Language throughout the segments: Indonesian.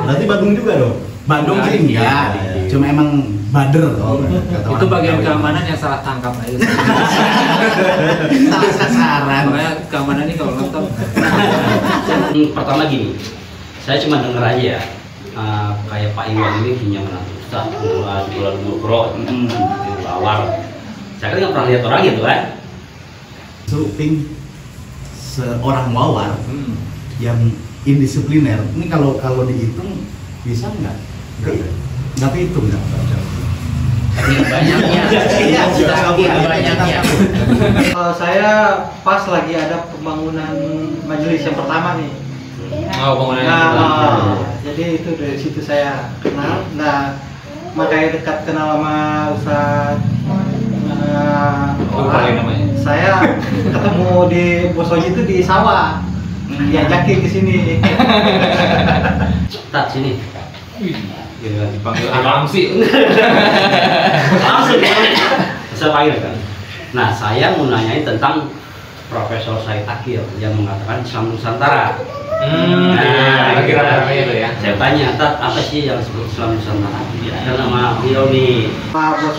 Berarti Badung juga dong? Bandung sih enggak, cuma emang bader. Itu bagian keamanan yang salah tangkap aja. Salah sasaran. Makanya keamanan ini kalau nonton. Pertama gini, saya cuma dengar aja ya, kayak Pak Iwan ini punya menantu Ustaz, bulan Murkro, Wawar. Saya kan nggak pernah lihat orang gitu kan. Surfing seorang Wawar yang indisipliner. Ini kalau dihitung bisa nggak? Nggak kehitung nggak? Banyaknya. Banyaknya. Saya pas lagi ada pembangunan majelis yang pertama nih. Oh, bangunan. Jadi itu dari situ saya kenal. Nah, makanya dekat kenal sama Ustaz. Namanya. Saya ketemu di Bosoji itu di sawah. Diajakin ke sini. Tat sini. Ya dipanggil langsung. Langsung saya panggil kan. Nah, saya mau nanyain tentang Profesor Said Akil yang mengatakan Islam Nusantara. Lagi rame itu ya. Saya tanya, Tat, apa sih yang disebut Islam Nusantara? Ada nama beliau nih. Pak Bos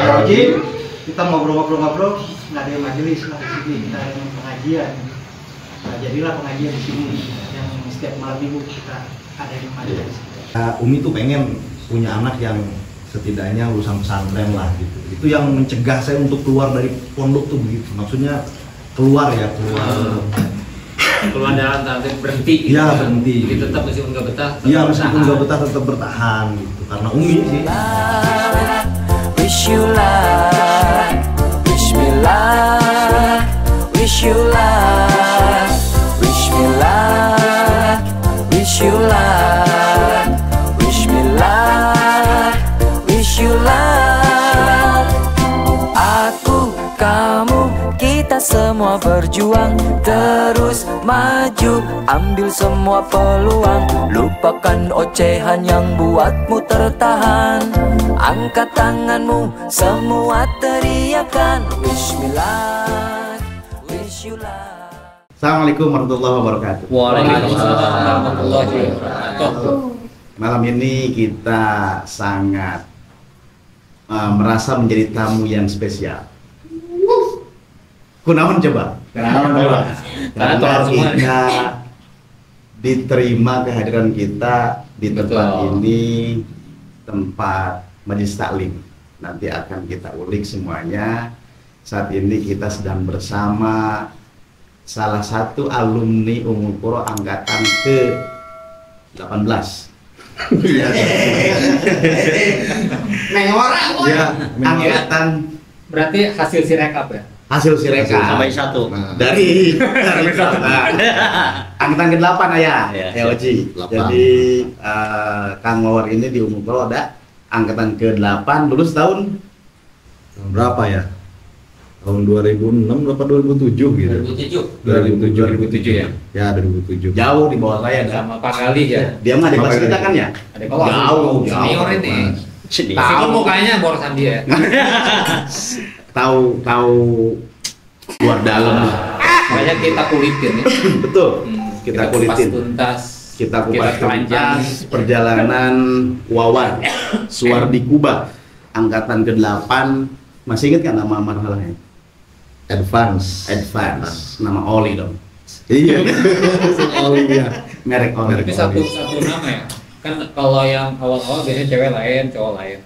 Yoji, kita ngobrol-ngobrol, nggak ada majelis lah di sini, kita ada pengajian. Nah, jadilah pengajian di sini yang setiap malam minggu kita ada di majelis. Umi tuh pengen punya anak yang setidaknya lulusan pesantren lah gitu. Itu yang mencegah saya untuk keluar dari pondok tuh begitu. Maksudnya keluar Dalam tanda berhenti. Iya, berhenti. Jadi tetap meskipun nggak betah. Iya, meskipun nggak betah tetap bertahan gitu. Karena Umi sih. Wish you luck, wish me luck, wish you luck, wish me luck, wish you luck, wish me luck, wish you luck. Aku, kamu, kita semua berjuang terus maju, ambil semua peluang, lupakan ocehan yang buatmu tertahan. Angkat tanganmu, semua teriakan wish me luck, wish you luck. Assalamualaikum warahmatullahi wabarakatuh. Waalaikumsalam warahmatullahi wabarakatuh. Malam ini kita sangat merasa menjadi tamu yang spesial. Kunaon coba? Karena kita diterima kehadiran kita di tempat ini, tempat majelis taklim. Nanti akan kita ulik semuanya. Saat ini kita sedang bersama salah satu alumni Ummul Qura angkatan ke-18. Ya, angkatan Berarti hasil sirekap ya? hasil sirekap Sampai satu. dari angkatan ke-8 ayah ya Oci. Jadi Kang Wawar ini di Ummul Qura ada angkatan ke-8, lulus tahun Berapa ya? Tahun 2006 berapa 2007 gitu. 2007 ya? Ya 2007. jauh di bawah saya dah. Sama Pak Gali ya? Dia mah di kelas kita kan ya? Ada bawah. Jauh. Senior ini. Sedih. Meskipun mukanya borosan dia. Tahu luar dalam lah. Makanya kita kulitin ya. Betul. Kita kulitin. Tuntas. Kita kupas telanjang. tuntas perjalanan Wawar Suwardi Kuba angkatan ke-8. Masih ingat kan nama marhalahnya? Advance. Nama Oli dong. Iya. Oli ya. Merek Oli. Tapi satu nama ya. Kan kalau yang awal-awal biasanya cewek lain, cowok lain.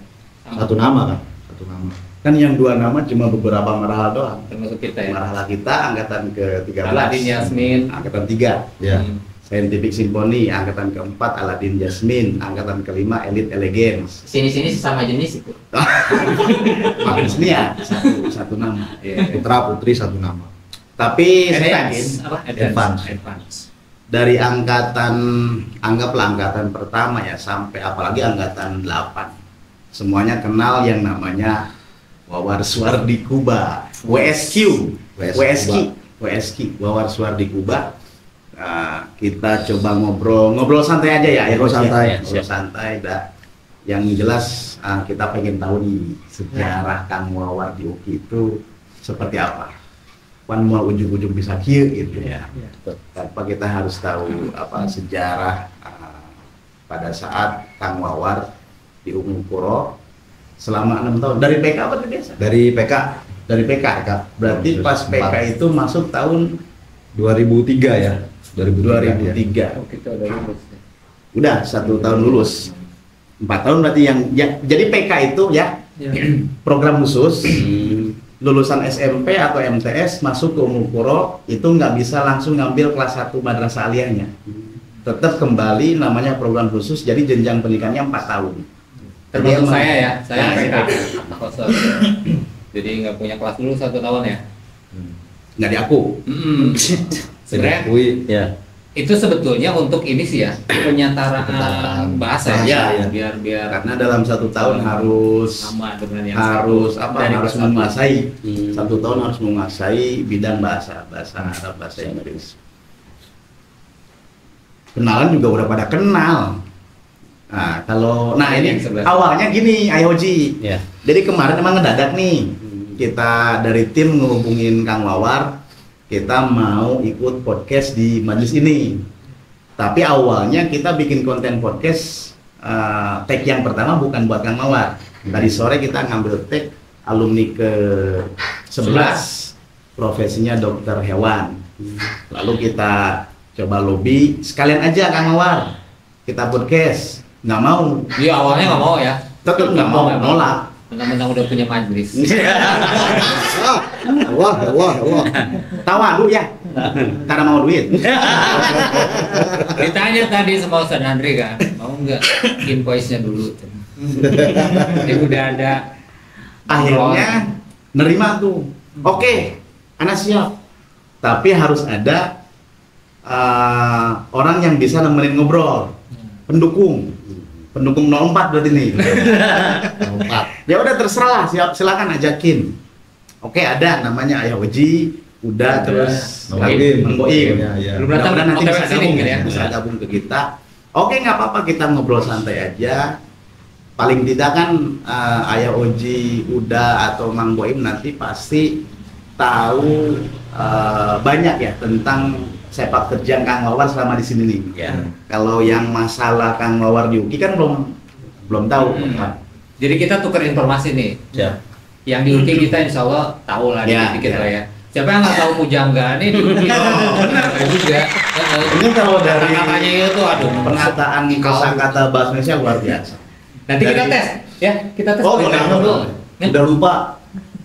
Satu nama kan? Satu nama. Kan yang 2 nama cuma beberapa marhalah doang. Termasuk kita ya. Marhalah kita angkatan ke-13. Aladin Yasmin. Angkatan 3. Ya. Scientific Symphony angkatan ke-4 Aladin Jasmine, angkatan ke-5 Elite Elegance. Sini sama jenis itu. Makin sini ya satu nama. Putra putri satu nama. Tapi saya yakin Apa? Advance. dari angkatan, anggaplah angkatan pertama ya sampai apalagi angkatan 8, semuanya kenal yang namanya Wawar Suwardi Kuba, WSQ, Wawar Suwardi Kuba. Kita coba ngobrol santai aja ya, Santai. ngobrol santai dah. Yang jelas kita pengen tahu nih sejarah Kang Wawar di UKI itu seperti apa. Kan mau ujung-ujung bisa kieu gitu ya. Tanpa kita harus tahu apa sejarah pada saat Kang Wawar di Umum Puro selama 6 tahun. Dari PK apa tadi biasa? Dari PK Dari PK. Berarti pas PK itu masuk tahun 2003 ya. 2003. 2003. Oh, kita udah lulus. Udah 1 tahun lulus. 4 tahun berarti yang ya, jadi PK itu ya program khusus. Lulusan SMP atau MTS masuk ke Umum Puro itu nggak bisa langsung ngambil kelas 1 madrasah aliyahnya. Tetap kembali namanya program khusus, jadi jenjang pendidikannya 4 tahun. Termasuk saya ya, saya Nah, PK. kita. Khusus. Jadi nggak punya kelas dulu 1 tahun ya. Nggak diaku. Sebenarnya Kui. Ya. itu sebetulnya untuk ini sih ya, penyetaraan bahasa Ya, ya, biar Karena dalam 1 tahun harus sama dengan yang harus satu. apa Dari harus kelas satu. menguasai 1 tahun harus menguasai bidang bahasa Arab, bahasa Inggris. Kenalan juga udah pada kenal. Nah kalau ini Yang sebelah. awalnya gini Ayoji. Ya. Jadi kemarin emang ngedadak nih kita dari tim ngehubungin Kang Wawar, kita mau ikut podcast di majelis ini. Tapi awalnya kita bikin konten podcast, tag yang pertama bukan buat Kang Wawar. Tadi sore kita ngambil tag alumni ke 11, profesinya dokter hewan. Lalu kita coba lobby, sekalian aja Kang Wawar, kita podcast. Nggak mau, Iya awalnya nggak mau ya, tetap nggak mau, nolak. mentang-mentang udah punya majelis. Wah. Tawa lu ya, karena mau duit. Ditanya tadi sama Ustaz Andri kan, mau nggak invoice-nya dulu? Ini udah ada. Akhirnya nerima tuh. Oke, anak siap. Tapi harus ada orang yang bisa nemenin ngobrol. Pendukung 04 berarti nih. 04. Ya udah terserah, silakan ajakin. Oke, ada namanya Ayah Oji, udah terus Mang Boim. Mang Boim. Ya. Belum datang, Mudah-mudahan nanti OTW bisa sini gabung, mungkin ya. bisa gabung ke kita. Oke, nggak apa-apa, kita ngobrol santai aja. Paling tidak kan Ayah Oji, Uda atau Mang Boim nanti pasti tahu banyak ya tentang sepak terjang Kang Wawar selama di sini nih. Ya. Kalau yang masalah Kang Wawar di UKI kan belum tahu. Jadi kita tukar informasi nih. Ya. Yang di UKI kita insya Allah tahu lah Ya, dikit-dikit ya. lah ya. Siapa yang nggak tahu Pujangga nih di UKI? Benar juga. Ini kalau dari Kata-katanya itu aduh. penataan kosakata bahasa Indonesia luar biasa. Nanti kita Dari- tes ya, kita tes. Oh, boleh. Udah lupa.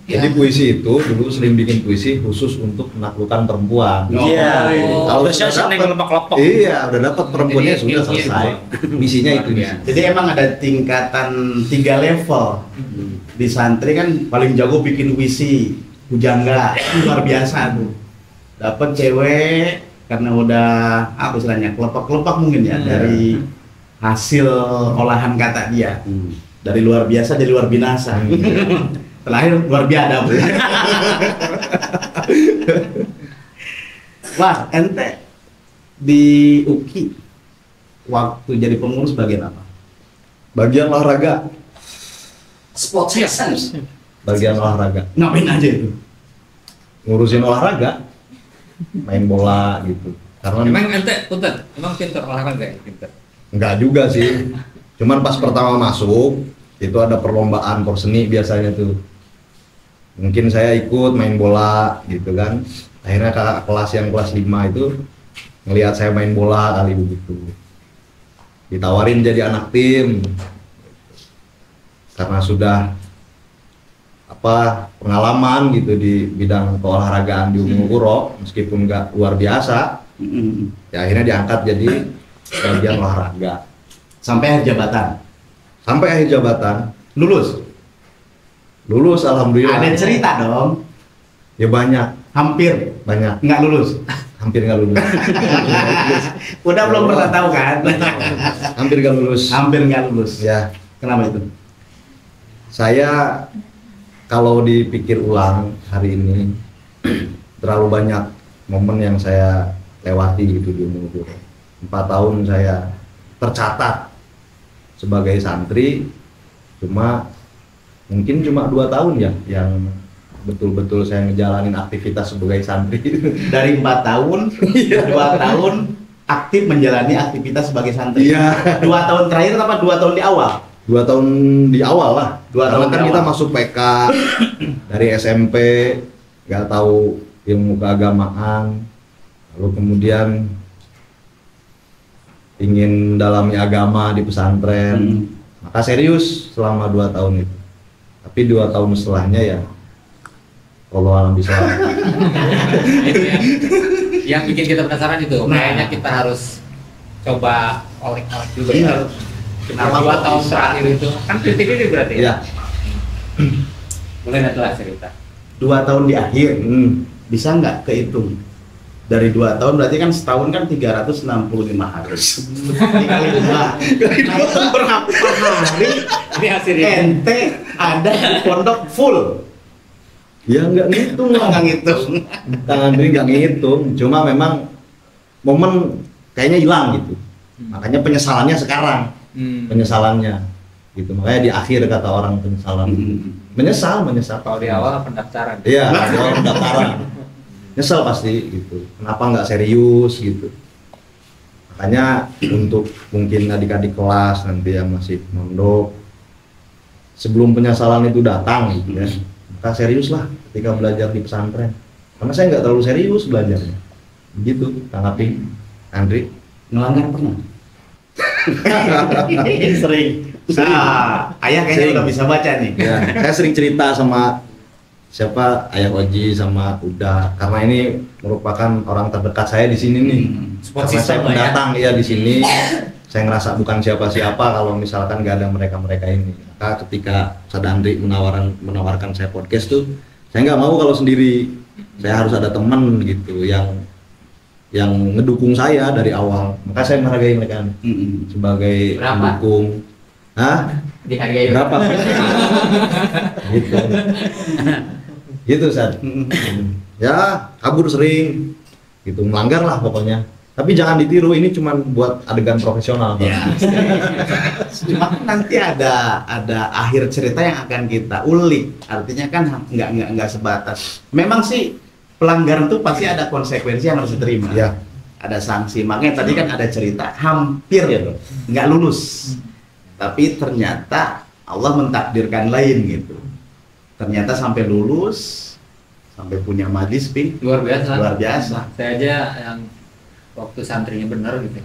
Ya. Jadi puisi itu dulu sering bikin puisi khusus untuk menaklukkan perempuan. Iya. Kalau Terus saya udah seneng dapet- kelompok-kelompok. Iya, udah dapat perempuannya Jadi, sudah ilmu- selesai. Misinya itu Iya. misi. Jadi emang ada tingkatan 3 level. Di santri kan paling jago bikin puisi, pujangga, luar biasa tuh. Dapat cewek karena udah apa istilahnya kelopak-kelopak mungkin ya dari hasil olahan kata dia. Dari luar biasa jadi luar binasa. Terakhir luar biadab. Wah, ente di UKI waktu jadi pengurus bagian apa? Bagian olahraga, Sport sessions. bagian olahraga. Ngapain aja itu? Ngurusin olahraga, main bola gitu. Karena Emang ente, punten, emang pinter olahraga ya, pinter. enggak juga sih. Cuman pas pertama masuk itu ada perlombaan porseni biasanya tuh. Mungkin saya ikut main bola gitu kan. Akhirnya kakak kelas yang kelas 5 itu ngelihat saya main bola kali begitu. Ditawarin jadi anak tim. Karena sudah pengalaman gitu di bidang keolahragaan di Umum Puro meskipun nggak luar biasa. Ya akhirnya diangkat jadi bagian olahraga. Sampai akhir jabatan. Sampai akhir jabatan, lulus alhamdulillah. Ada cerita dong. Ya banyak Hampir nggak lulus. hampir nggak lulus. Udah belum pernah tahu kan? Hampir nggak lulus. Hampir nggak lulus. Ya, Kenapa itu? saya kalau dipikir ulang hari ini terlalu banyak momen yang saya lewati gitu di umur 4 tahun saya tercatat sebagai santri, mungkin cuma 2 tahun ya yang betul-betul saya ngejalanin aktivitas sebagai santri. Dari 4 tahun, 2 tahun aktif menjalani aktivitas sebagai santri. Iya. 2 tahun terakhir apa 2 tahun di awal? 2 tahun di awal lah. 2 Karena tahun kan di kita awal. masuk PK dari SMP, nggak tahu ilmu keagamaan, lalu kemudian ingin dalami agama di pesantren, maka serius selama 2 tahun itu. Tapi 2 tahun setelahnya ya, Allah alam bisa. Yang bikin kita penasaran itu, Nah. kayaknya kita harus coba olek-olek juga Iya. ya. Kenapa 2 kok tahun bisa? terakhir itu kan titik-titik berarti Ya, Boleh nantilah cerita. 2 tahun di akhir. hmm. Bisa nggak kehitung? Dari 2 tahun berarti kan setahun kan 365 hari. Dikali 2. Nah, itu berapa hari Ini hasilnya. ente ada di pondok full? Ya nggak ngitung lah. Nggak ngitung. Kang Andri nggak ngitung, cuma memang momen kayaknya hilang gitu. Makanya penyesalannya sekarang, penyesalannya gitu. Makanya di akhir kata orang penyesalan. Menyesal. Kalau di awal pendaftaran. Iya, di awal pendaftaran. Nyesel pasti gitu. Kenapa nggak serius gitu. Makanya untuk mungkin adik-adik kelas nanti yang masih mondok, sebelum penyesalan itu datang gitu ya, maka serius lah ketika belajar di pesantren. Karena saya nggak terlalu serius belajarnya. Begitu, tanggapi Andri. Ngelanggar pernah? Sering. Nah, ayah kayaknya Sering. udah bisa baca nih. Ya, saya sering cerita sama siapa Ayah Oji sama Uda, karena ini merupakan orang terdekat saya di sini nih. Support Karena saya system lah ya. pendatang ya di sini. Saya ngerasa bukan siapa-siapa kalau misalkan nggak ada mereka-mereka ini. Maka ketika Ustadz Andri menawarkan saya podcast tuh, saya nggak mau kalau sendiri. Saya harus ada teman gitu yang ngedukung saya dari awal. Maka saya menghargai mereka sebagai Berapa? pendukung. Hah? Dihargai Berapa? Gitu. Gitu, Ustadz. Ya, kabur sering. Gitu, melanggar lah pokoknya. Tapi jangan ditiru, ini cuma buat adegan profesional. Pak. Ya. Cuma kan nanti ada akhir cerita yang akan kita ulik. Artinya kan nggak sebatas. Memang sih pelanggaran tuh pasti ada konsekuensi yang harus diterima. Ya. Ada sanksi. Makanya tadi kan ada cerita hampir nggak lulus. Tapi ternyata Allah mentakdirkan lain gitu. Ternyata sampai lulus, sampai punya majlis Pi. luar biasa. Luar biasa. Saya aja yang waktu santrinya benar gitu.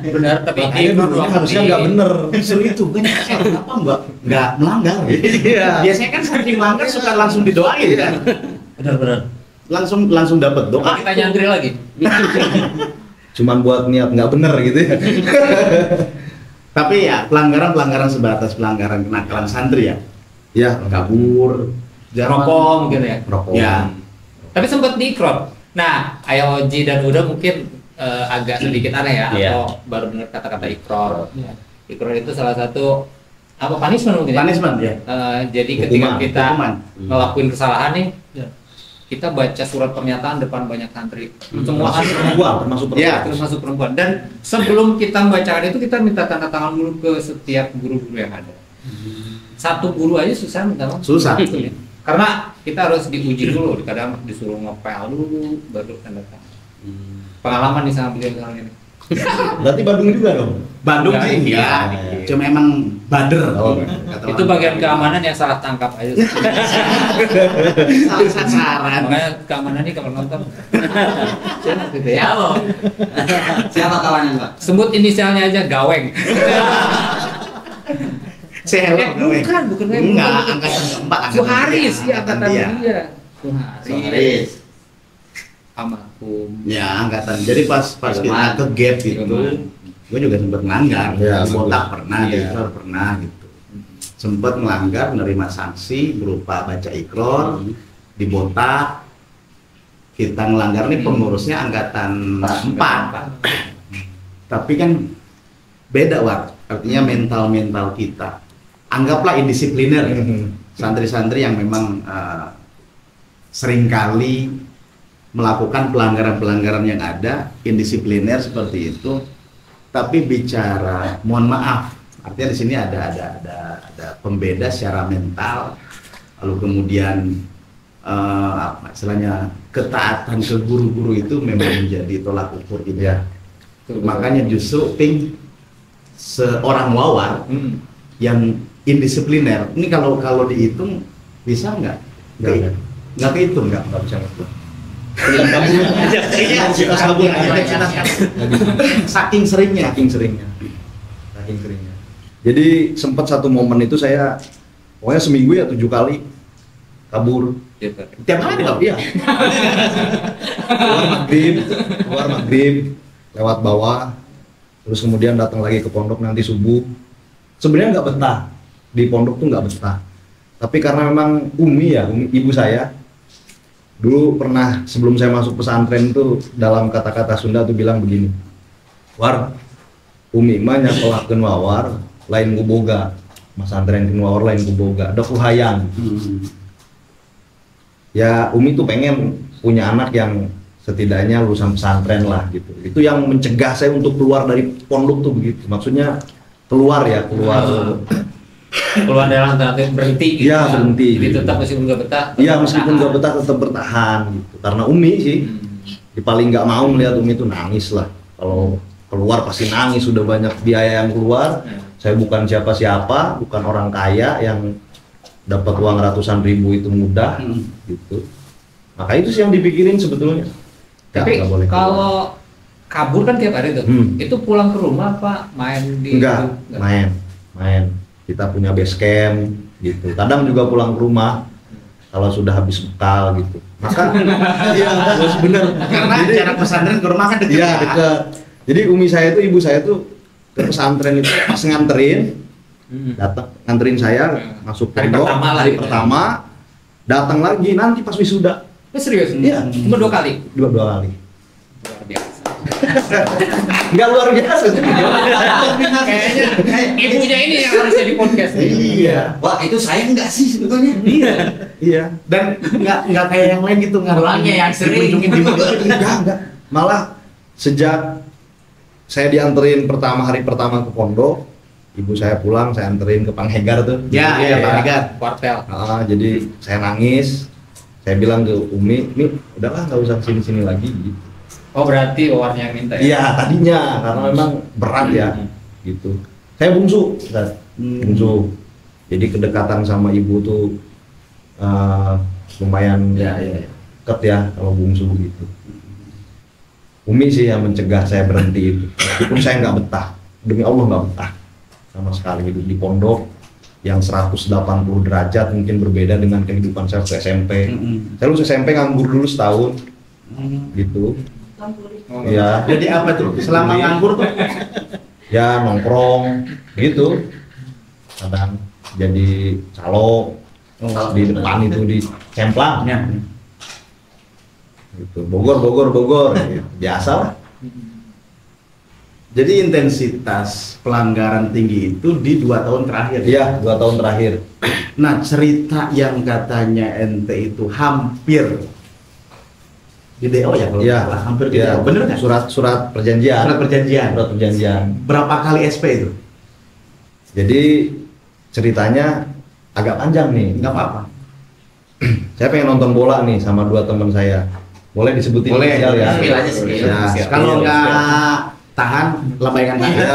Benar, tapi Makanya ini dulu harusnya nggak bener. Justru itu kan kenapa nggak melanggar? Iya. Biasanya kan santri melanggar suka langsung didoain kan? Benar-benar. Langsung dapat doa. Kita nyantri lagi. Cuman buat niat nggak bener gitu ya. Tapi ya pelanggaran sebatas pelanggaran kenakalan santri ya. Ya, Kabur, Rokok mungkin ya. rokok. Ya. Tapi sempat diikrot. Nah, Ayah Oji dan Uda mungkin agak sedikit aneh ya, Iya. atau baru dengar kata-kata ikror. Ikror itu salah satu apa punishment mungkin ya? Punishment ya. Jadi ketika Hukuman, kita hukuman. ngelakuin kesalahan nih, kita baca surat pernyataan depan banyak santri. Semua Termasuk perempuan, termasuk perempuan. Iya. termasuk perempuan. Dan sebelum kita membacakan itu, kita minta tanda tangan dulu ke setiap guru-guru yang ada. Satu guru aja susah minta tangan. Susah. Karena kita harus diuji dulu, kadang disuruh ngepel dulu, baru tanda tangan. Pengalaman nih sama beliau misalnya ini. Berarti Bandung juga dong. Bandung Enggak, sih enggak. iya. Cuma emang bader. Oh, Kata Itu orang. bagian keamanan yang salah tangkap aja. Salah sasaran. Makanya keamanan ini kalau nonton. Gitu ya. Siapa kawannya Pak? Sebut inisialnya aja Gaweng. Saya bukan enggak, angkatan keempat. Suharis, dia. ya angkatan dia. Suharis. Almarhum. Ya angkatan. Jadi pas kita ke gap itu, gue juga sempat melanggar. Ya, Di botak bagus. pernah, di ikrar pernah gitu. Sempat melanggar, menerima sanksi berupa baca ikrar, di botak. Kita ngelanggar nih pengurusnya angkatan 4. Tapi kan beda Wak. Artinya mental kita. Anggaplah indisipliner ya. Santri-santri yang memang seringkali melakukan pelanggaran-pelanggaran yang ada, indisipliner seperti itu. Tapi bicara, mohon maaf, artinya di sini ada pembeda secara mental, lalu kemudian apa istilahnya, ketaatan ke guru-guru itu memang menjadi tolak ukur gitu ya. Makanya justru seorang wawar yang indisipliner ini kalau dihitung bisa nggak kehitung, nggak bisa ngitung. Saking seringnya. Jadi sempat satu momen itu saya pokoknya seminggu ya 7 kali kabur. Tiap hari nggak? Iya. keluar maghrib lewat bawah, terus kemudian datang lagi ke pondok nanti subuh. Sebenarnya nggak betah di pondok tuh, nggak betah. Tapi karena memang Umi ibu saya dulu pernah sebelum saya masuk pesantren tuh dalam kata-kata Sunda tuh bilang begini, War, Umi mah nyakolakeun wawar lain kuboga, pesantren wawar lain kuboga, ada kuhayang. Ya Umi tuh pengen punya anak yang setidaknya lulusan pesantren lah gitu. Itu yang mencegah saya untuk keluar dari pondok tuh begitu. Maksudnya keluar dalam tanda berhenti gitu. Iya, berhenti. Jadi tetap meskipun nggak betah. Iya, meskipun nggak betah tetap bertahan gitu. Karena Umi sih paling nggak mau melihat Umi itu nangis lah. Kalau keluar pasti nangis, sudah banyak biaya yang keluar. Saya bukan siapa-siapa, bukan orang kaya yang dapat uang ratusan ribu itu mudah gitu. Maka itu sih yang dipikirin sebetulnya. Tapi kalau kabur kan tiap hari tuh. Itu pulang ke rumah apa main di? Enggak, main. Kita punya base camp gitu. Kadang juga pulang ke rumah kalau sudah habis bekal gitu. Maka iya benar. Karena jarak pesantren ke rumah kan dekat. Iya, dekat. Jadi ibu saya tuh ke pesantren itu pas nganterin, datang nganterin saya masuk pondok hari pertama, datang lagi nanti pas wisuda. Serius? Iya. Cuma 2 kali? Dua kali. Luar biasa. Nggak luar biasa sih. Kayaknya ibunya ini yang harusnya di podcast nih. Iya. Wah, itu saya enggak sih sebetulnya. Iya. Dan nggak kayak yang lain gitu, Pulangnya yang sering. Enggak. Malah sejak saya dianterin hari pertama ke pondok, ibu saya pulang, saya anterin ke Panghegar tuh. Iya, Panghegar. Kuartel. Jadi saya nangis. Saya bilang ke Umi, udahlah nggak usah sini lagi gitu. Oh berarti Wawarnya yang minta ya? Iya tadinya, karena memang berat ya gitu. Saya bungsu, bungsu. Jadi kedekatan sama ibu tuh lumayan deket ya kalau bungsu gitu. Umi sih yang mencegah saya berhenti itu. Meskipun saya nggak betah, demi Allah nggak betah sama sekali hidup di pondok yang 180 derajat mungkin berbeda dengan kehidupan saya waktu SMP. Saya lulus SMP nganggur dulu setahun, gitu. Ya. Jadi apa tuh? Selama nganggur tuh? Ya nongkrong, gitu. Kadang jadi calo di depan itu di Cemplang. Gitu. Bogor, gitu. Biasa lah. Jadi intensitas pelanggaran tinggi itu di 2 tahun terakhir. Iya, 2 tahun terakhir. Nah, cerita yang katanya ente itu hampir di DO ya kalau Iya, salah, hampir di iya. DO. Bener nggak? Surat perjanjian. Surat perjanjian. Surat perjanjian. Berapa kali SP itu? Jadi ceritanya agak panjang nih. Nggak apa-apa. Saya pengen nonton bola nih sama 2 teman saya. Boleh disebutin Boleh. inisial ya? Spill aja, spill. Ya, Kalau spill. nggak tahan, lambaikan tangan. Iya.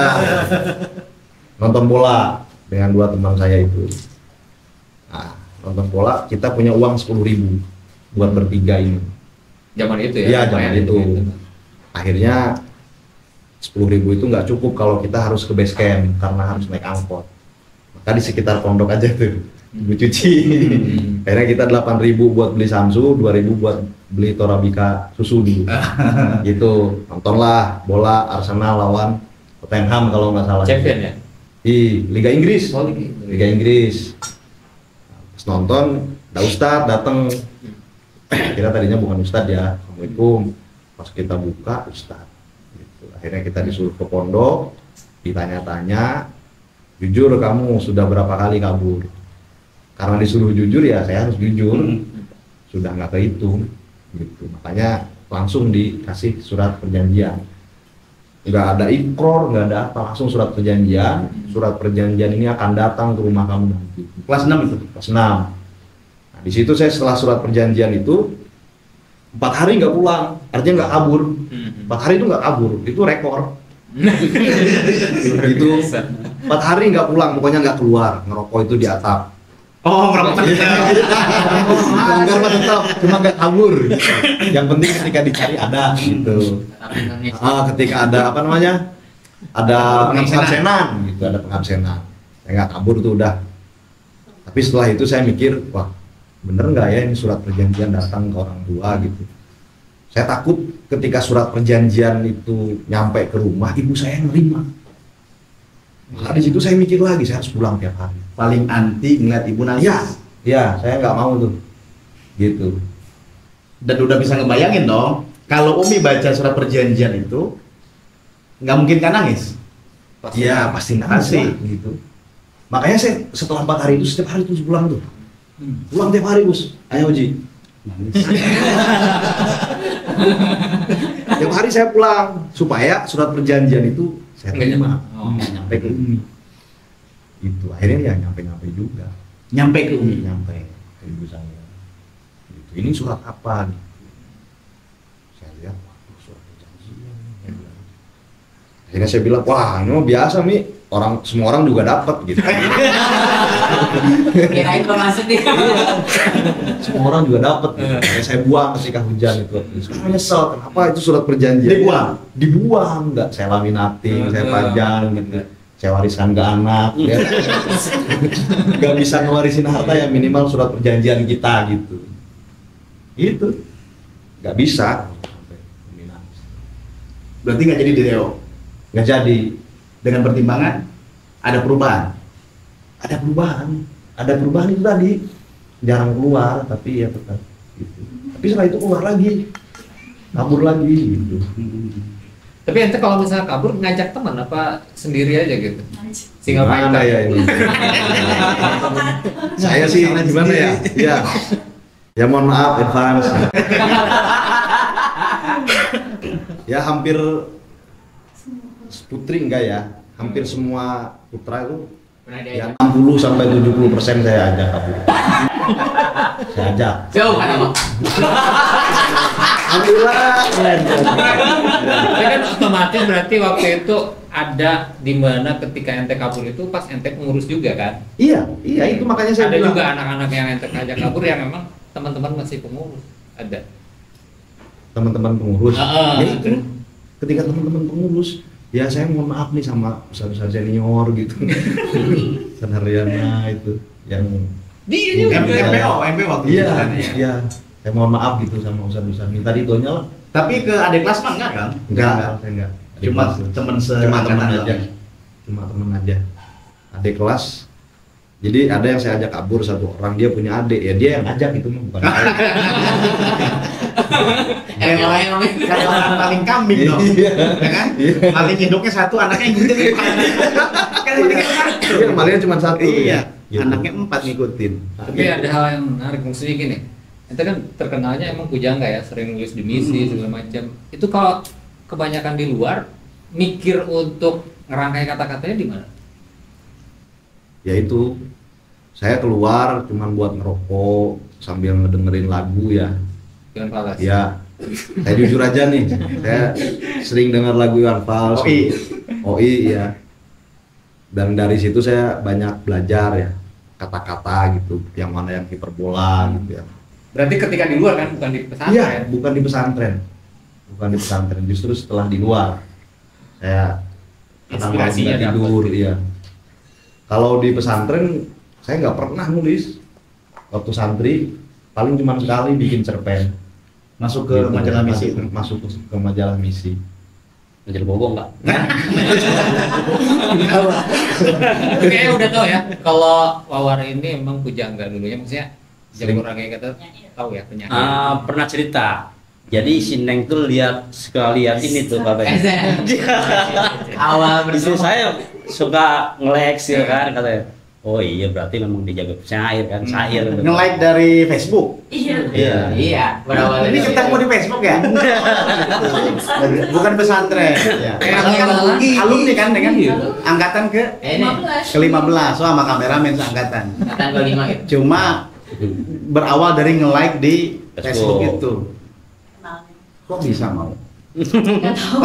Nonton bola dengan 2 teman saya itu. Nah, nonton bola kita punya uang 10.000 buat bertiga ini. Zaman itu ya? Iya, zaman lumayan itu. gitu. Akhirnya 10.000 itu nggak cukup kalau kita harus ke base camp karena harus naik angkot. Maka di sekitar pondok aja tuh gue cuci. Akhirnya kita 8.000 buat beli Samsu, 2.000 buat beli Torabika susu dulu. Gitu. Nontonlah bola Arsenal lawan Tottenham kalau nggak salah. Champion ya? Di Liga Inggris. Oh, Liga Inggris. Pas nonton, ada Ustadz datang. Kita tadinya bukan Ustadz ya. Assalamualaikum. Pas kita buka Ustadz. Gitu. Akhirnya kita disuruh ke pondok, ditanya-tanya, jujur kamu sudah berapa kali kabur? Karena disuruh jujur ya saya harus jujur. Sudah nggak kehitung. Gitu. Makanya langsung dikasih surat perjanjian. Nggak ada ikror, nggak ada apa, langsung surat perjanjian. Surat perjanjian ini akan datang ke rumah kamu nanti. Kelas 6 itu? Kelas 6. Nah, Di situ saya setelah surat perjanjian itu 4 hari nggak pulang, artinya nggak kabur. 4 hari itu nggak kabur, itu rekor. Itu 4 hari nggak pulang, pokoknya nggak keluar, ngerokok itu di atap. Oh, merokok Melanggar mah tetap, cuma nggak kabur. Yang penting ketika dicari ada gitu. Ketika ada apa namanya, ada pengabsenan gitu, ada pengabsenan. Saya nggak kabur tuh udah. Tapi setelah itu saya mikir, wah bener nggak ya ini surat perjanjian datang ke orang tua gitu. Saya takut ketika surat perjanjian itu nyampe ke rumah, ibu saya nerima. Maka di situ saya mikir lagi, saya harus pulang tiap hari. paling anti ngeliat ibu nangis. Iya, saya nggak mau tuh, gitu. Dan udah bisa ngebayangin dong, kalau Umi baca surat perjanjian itu, nggak mungkin kan nangis. Iya, pasti nangis lah, gitu. Makanya saya setelah 4 hari itu setiap hari terus pulang tuh. Pulang tiap hari, Bos. Ayo, Ji. Tiap hari saya pulang supaya surat perjanjian itu saya terima. Nyampe ke Umi. Itu akhirnya ya nyampe juga. Nyampe ke Umi. Nyampe ke ibu saya. Gitu. Ini surat apa? Gitu. Saya lihat, surat perjanjian. Akhirnya saya bilang, wah ini mah biasa Mi, semua orang juga dapat gitu. Kirain termasuk nih. Semua orang juga dapat. Gitu. Saya buang ketika hujan itu. Sekarang nyesel, kenapa itu surat perjanjian? Dibuang, nggak saya laminating, saya pajang gitu. Saya wariskan ke anak, ya. Nggak bisa ngewarisin harta ya minimal surat perjanjian kita gitu. Itu nggak bisa. Berarti nggak jadi DO? Nggak jadi. Dengan pertimbangan ada perubahan. Ada perubahan itu tadi, jarang keluar tapi ya tetap gitu. Tapi setelah itu keluar lagi, kabur lagi gitu. Tapi ente kalau misalnya kabur ngajak teman apa sendiri aja gitu? Single Gimana fighter ya ini? Saya sih gimana ya? Ya, ya mohon maaf advance. Ya hampir putri enggak ya? Hampir semua putra itu ya 60 sampai 70% saya ajak kabur. Saya ajak. jauh kan apa? Alhamdulillah. Tapi kan otomatis berarti waktu itu ada di mana ketika ente kabur itu pas ente pengurus juga kan? Iya itu makanya saya Ada bilang. juga anak-anak yang ente ngajak kabur yang memang teman-teman masih pengurus. Ada. Teman-teman pengurus. Ah, Ya itu ketika teman-teman pengurus, ya saya mohon maaf nih sama ustaz-ustaz senior gitu. Sanariana itu yang MPO waktu itu kan ya. Iya. Saya mohon maaf gitu sama ustaz-ustaz. Minta ditonya lah. Tapi ke adik kelas mah enggak kan? Enggak, saya enggak. Cuma teman teman aja. Cuma teman aja. Adik kelas. Jadi ada yang saya ajak kabur satu orang, dia punya adik, ya dia yang ajak itu mah bukan saya. Kayak orang paling kambing dong. Iya. Ya kan? Paling induknya satu, anaknya ngikutin. Kan satu. Iya, malingnya cuma satu. Iya. Gitu. Anaknya 4 ngikutin. Tapi ada hal yang menarik maksudnya gini. Ente kan terkenalnya emang pujangga ya, sering nulis di misi segala macam. Itu kalau kebanyakan di luar mikir untuk ngerangkai kata-katanya di mana? Ya itu, saya keluar cuman buat ngerokok sambil ngedengerin lagu ya. Iwan Fals. Ya, saya jujur aja nih, saya sering dengar lagu Iwan Fals, OI ya. Dan dari situ saya banyak belajar ya kata-kata gitu, yang mana yang hiperbola gitu ya. Berarti ketika di luar kan bukan di pesantren. Iya, bukan di pesantren, justru setelah di luar saya Inspirasinya nggak tidur, iya. Kalau di pesantren saya nggak pernah nulis. Waktu santri paling cuma sekali bikin cerpen. Masuk ke majalah misi. Masuk ke majalah misi. Majalah Bobo enggak? Kayaknya udah tau ya. Kalau Wawar ini emang pujangga dulunya, maksudnya jago kayak kata tahu ya penyakit. Pernah cerita. Jadi si Neng tuh suka lihat ini tuh katanya. Awal Istri saya suka nge-like ya kan katanya. Oh iya berarti memang dijaga syair kan, syair. Nge-like dari Facebook. Iya. Berawal Ini ketemu di Facebook ya? Bukan pesantren. Ya. Alumni kan dengan angkatan ke 15. Oh, sama kameramen seangkatan. Angkatan 25 gitu. Cuma berawal dari nge-like di Facebook Facebook. itu. Kok bisa mau? Nggak tahu.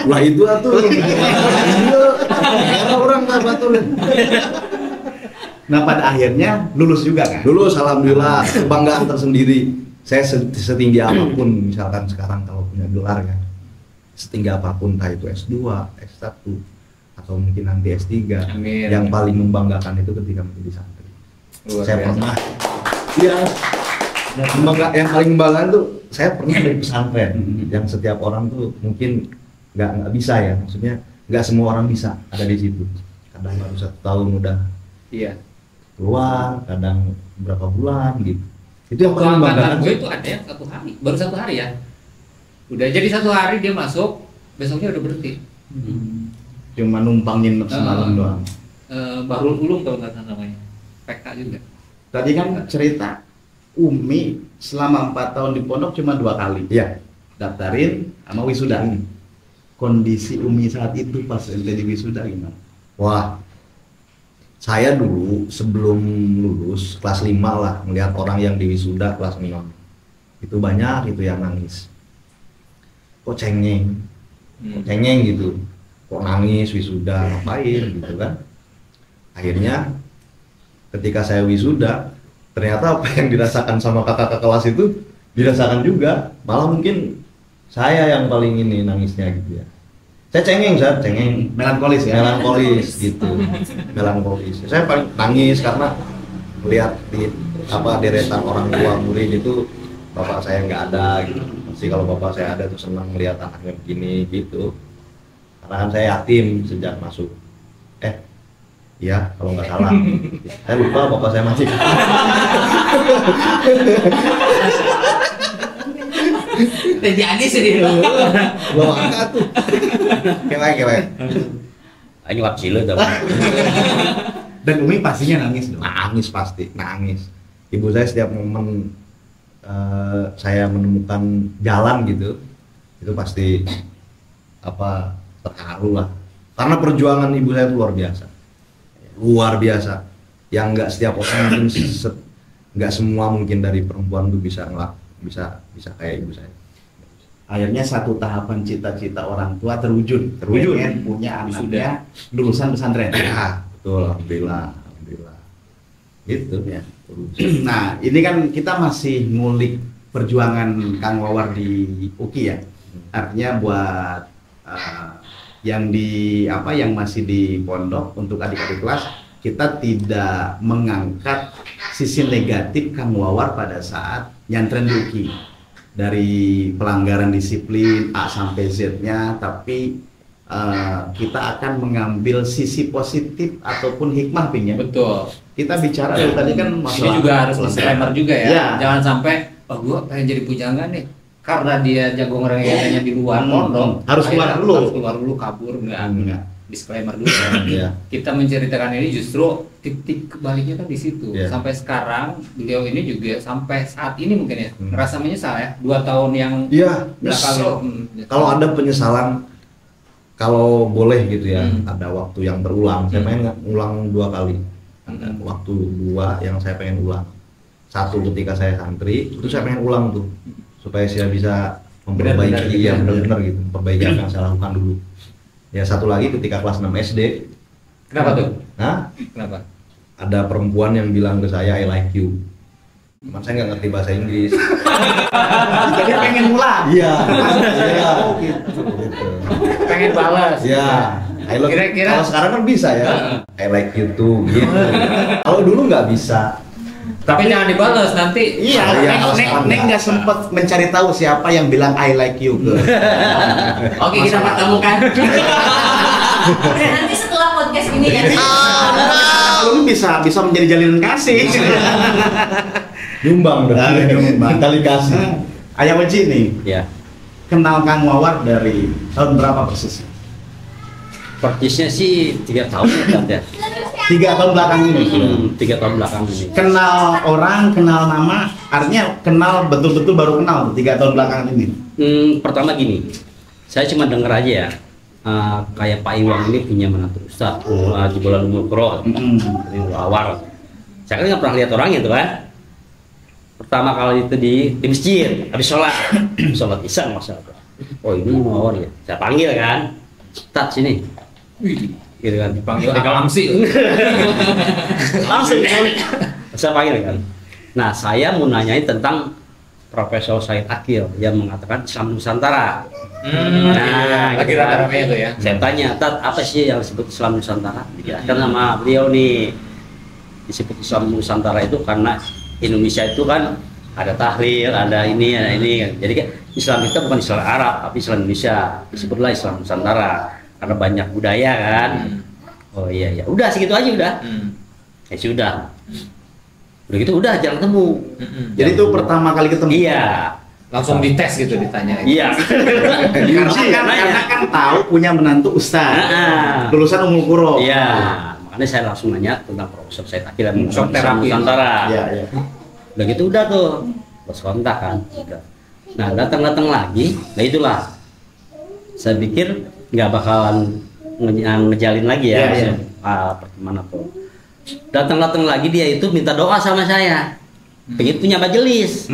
Lah itu atuh. Karena orang nggak batul. Nah pada akhirnya lulus juga kan? Dulu alhamdulillah kebanggaan tersendiri. Saya setinggi apapun misalkan sekarang kalau punya gelar kan. Setinggi apapun entah itu S2, S1 atau mungkin nanti S3. Amin. Yang paling membanggakan itu ketika menjadi santri. Luar Saya biasa. pernah. Iya. Yang paling membanggakan tuh saya pernah dari pesantren yang setiap orang tuh mungkin nggak bisa ya, maksudnya nggak semua orang bisa ada di situ. Kadang baru 1 tahun udah Iya. keluar, kadang berapa bulan gitu. Itu yang paling Kalau membanggakan. angkatan gue itu ada yang 1 hari, baru 1 hari ya. Udah jadi 1 hari dia masuk, besoknya udah berhenti. Cuma numpang nginep semalam doang. Bahrul Ulum kalau nggak salah namanya, PK juga. Tadi kan cerita Umi selama 4 tahun di pondok cuma 2 kali Iya. daftarin sama wisuda. Kondisi Umi saat itu pas ente di wisuda gimana? Wah, saya dulu sebelum lulus kelas 5 lah melihat orang yang di wisuda kelas 6 itu banyak itu yang nangis. Kok cengeng gitu, kok nangis wisuda ngapain gitu kan. Akhirnya ketika saya wisuda ternyata apa yang dirasakan sama kakak kelas itu dirasakan juga, malah mungkin saya yang paling ini nangisnya gitu ya. Saya cengeng, Melankolis ya? melankolis gitu, melankolis. Saya paling nangis karena melihat di deretan orang tua murid itu bapak saya nggak ada gitu. Pasti kalau bapak saya ada tuh senang melihat anaknya begini gitu. Karena kan saya yatim sejak masuk. Iya, kalau nggak salah. Saya lupa bapak saya masih. Jadi sedih. Belum angkat tuh. Kewek. Ini wakil tuh. Dan Umi pastinya nangis dong. Nangis pasti, nangis. Ibu saya setiap momen saya menemukan jalan gitu, itu pasti terharu lah. Karena perjuangan ibu saya itu luar biasa. Yang nggak setiap orang mungkin nggak semua mungkin dari perempuan tuh bisa kayak ibu saya. Akhirnya satu tahapan cita-cita orang tua terwujud. Pengen punya anaknya lulusan pesantren. Ya, betul, alhamdulillah. Gitu Ya. Nah, ini kan kita masih ngulik perjuangan Kang Wawar di UKI ya. Artinya buat yang masih di pondok untuk adik-adik kelas, kita tidak mengangkat sisi negatif Kang Wawar pada saat nyantren di UKI. Dari pelanggaran disiplin A sampai Z-nya, tapi kita akan mengambil sisi positif ataupun hikmah Ping ya. Betul. Kita bicara dari tadi kan Ini masalah juga harus disclaimer juga ya. Ya. Jangan sampai gua pengen jadi pujangga nih. Karena dia jago ngerengetnya di luar pondok, Harus keluar akhirnya dulu. Harus keluar dulu, kabur enggak. Disclaimer dulu. Iya. Kita menceritakan ini justru titik kebaliknya kan di situ. Iya. Sampai sekarang beliau ini juga sampai saat ini mungkin ya ngerasa menyesal ya. 2 tahun yang Iya, belakang. nyesel. Kalau ada penyesalan, kalau boleh gitu ya, ada waktu yang berulang. Saya pengen ulang 2 kali. Ada waktu 2 yang saya pengen ulang. 1 ketika saya santri, itu saya pengen ulang tuh supaya saya bisa memperbaiki benar-benar gitu, memperbaiki apa yang saya lakukan dulu. Ya 1 lagi ketika kelas 6 SD. Kenapa tuh? Nah, Kenapa? ada perempuan yang bilang ke saya I like you. Cuman saya nggak ngerti bahasa Inggris. Jadi pengen mulai. Iya. Oh, gitu. Pengen balas. Iya. I love you. Kira-kira- Kalau sekarang kan bisa ya. I like you too gitu. Kalau dulu nggak bisa. Tapi jangan dibalas nanti. Iya, Oh, iya, kalau Neng sekarang nggak nggak. sempet mencari tahu siapa yang bilang I like you ke. Oke, kita pertemukan. Nanti setelah podcast ini ya. Kalau lu bisa menjadi jalinan kasih. Nyumbang dong. Nyumbang. Tali kasih. Ayah Weji nih, Ya, kenal Kang Wawar dari tahun berapa persis? persisnya sih 3 tahun ya. 3 tahun belakang ini. 3 tahun belakang ini. Kenal orang, kenal nama, artinya kenal betul-betul baru kenal 3 tahun belakangan ini. Pertama gini, saya cuma denger aja ya, kayak Pak Iwan ini punya menantu Ustaz di bulan umur Qur'an, dari Wawar. Saya kan nggak pernah lihat orangnya tuh kan. Pertama kali itu di masjid, habis sholat isya masalah. Oh ini mau ya, saya panggil kan, Tat sini, gitu kan. Dipanggil Akal Amsi. Langsung saya panggil kan. Nah saya mau nanyain tentang Profesor Said Akil yang mengatakan Islam Nusantara. Nah, lagi gitu kan. rame-rame itu ya. Saya tanya, Tat, apa sih yang disebut Islam Nusantara? Dijelaskan sama beliau nih, disebut Islam Nusantara itu karena Indonesia itu kan ada tahlil, ada ini. Jadi kan Islam itu bukan Islam Arab, tapi Islam Indonesia. Disebutlah Islam Nusantara karena banyak budaya kan. Oh iya, udah segitu aja udah. Ya sudah. Udah gitu udah jarang temu. Jadi itu pertama kali ketemu. Iya. Langsung dites gitu ditanya. Iya. Karena kan tahu punya menantu ustaz. Lulusan Ummul Qura. Iya. Makanya saya langsung nanya tentang Profesor Said Akil yang Shock Islam terapi. Nusantara. Iya. Udah gitu udah tuh. Bos kontak kan. Udah. Nah, datang lagi. Nah, itulah. Saya pikir nggak bakalan ngejalin lagi ya. Iya. Pertemanan tuh. Datang lagi dia itu minta doa sama saya. Pengen punya majelis.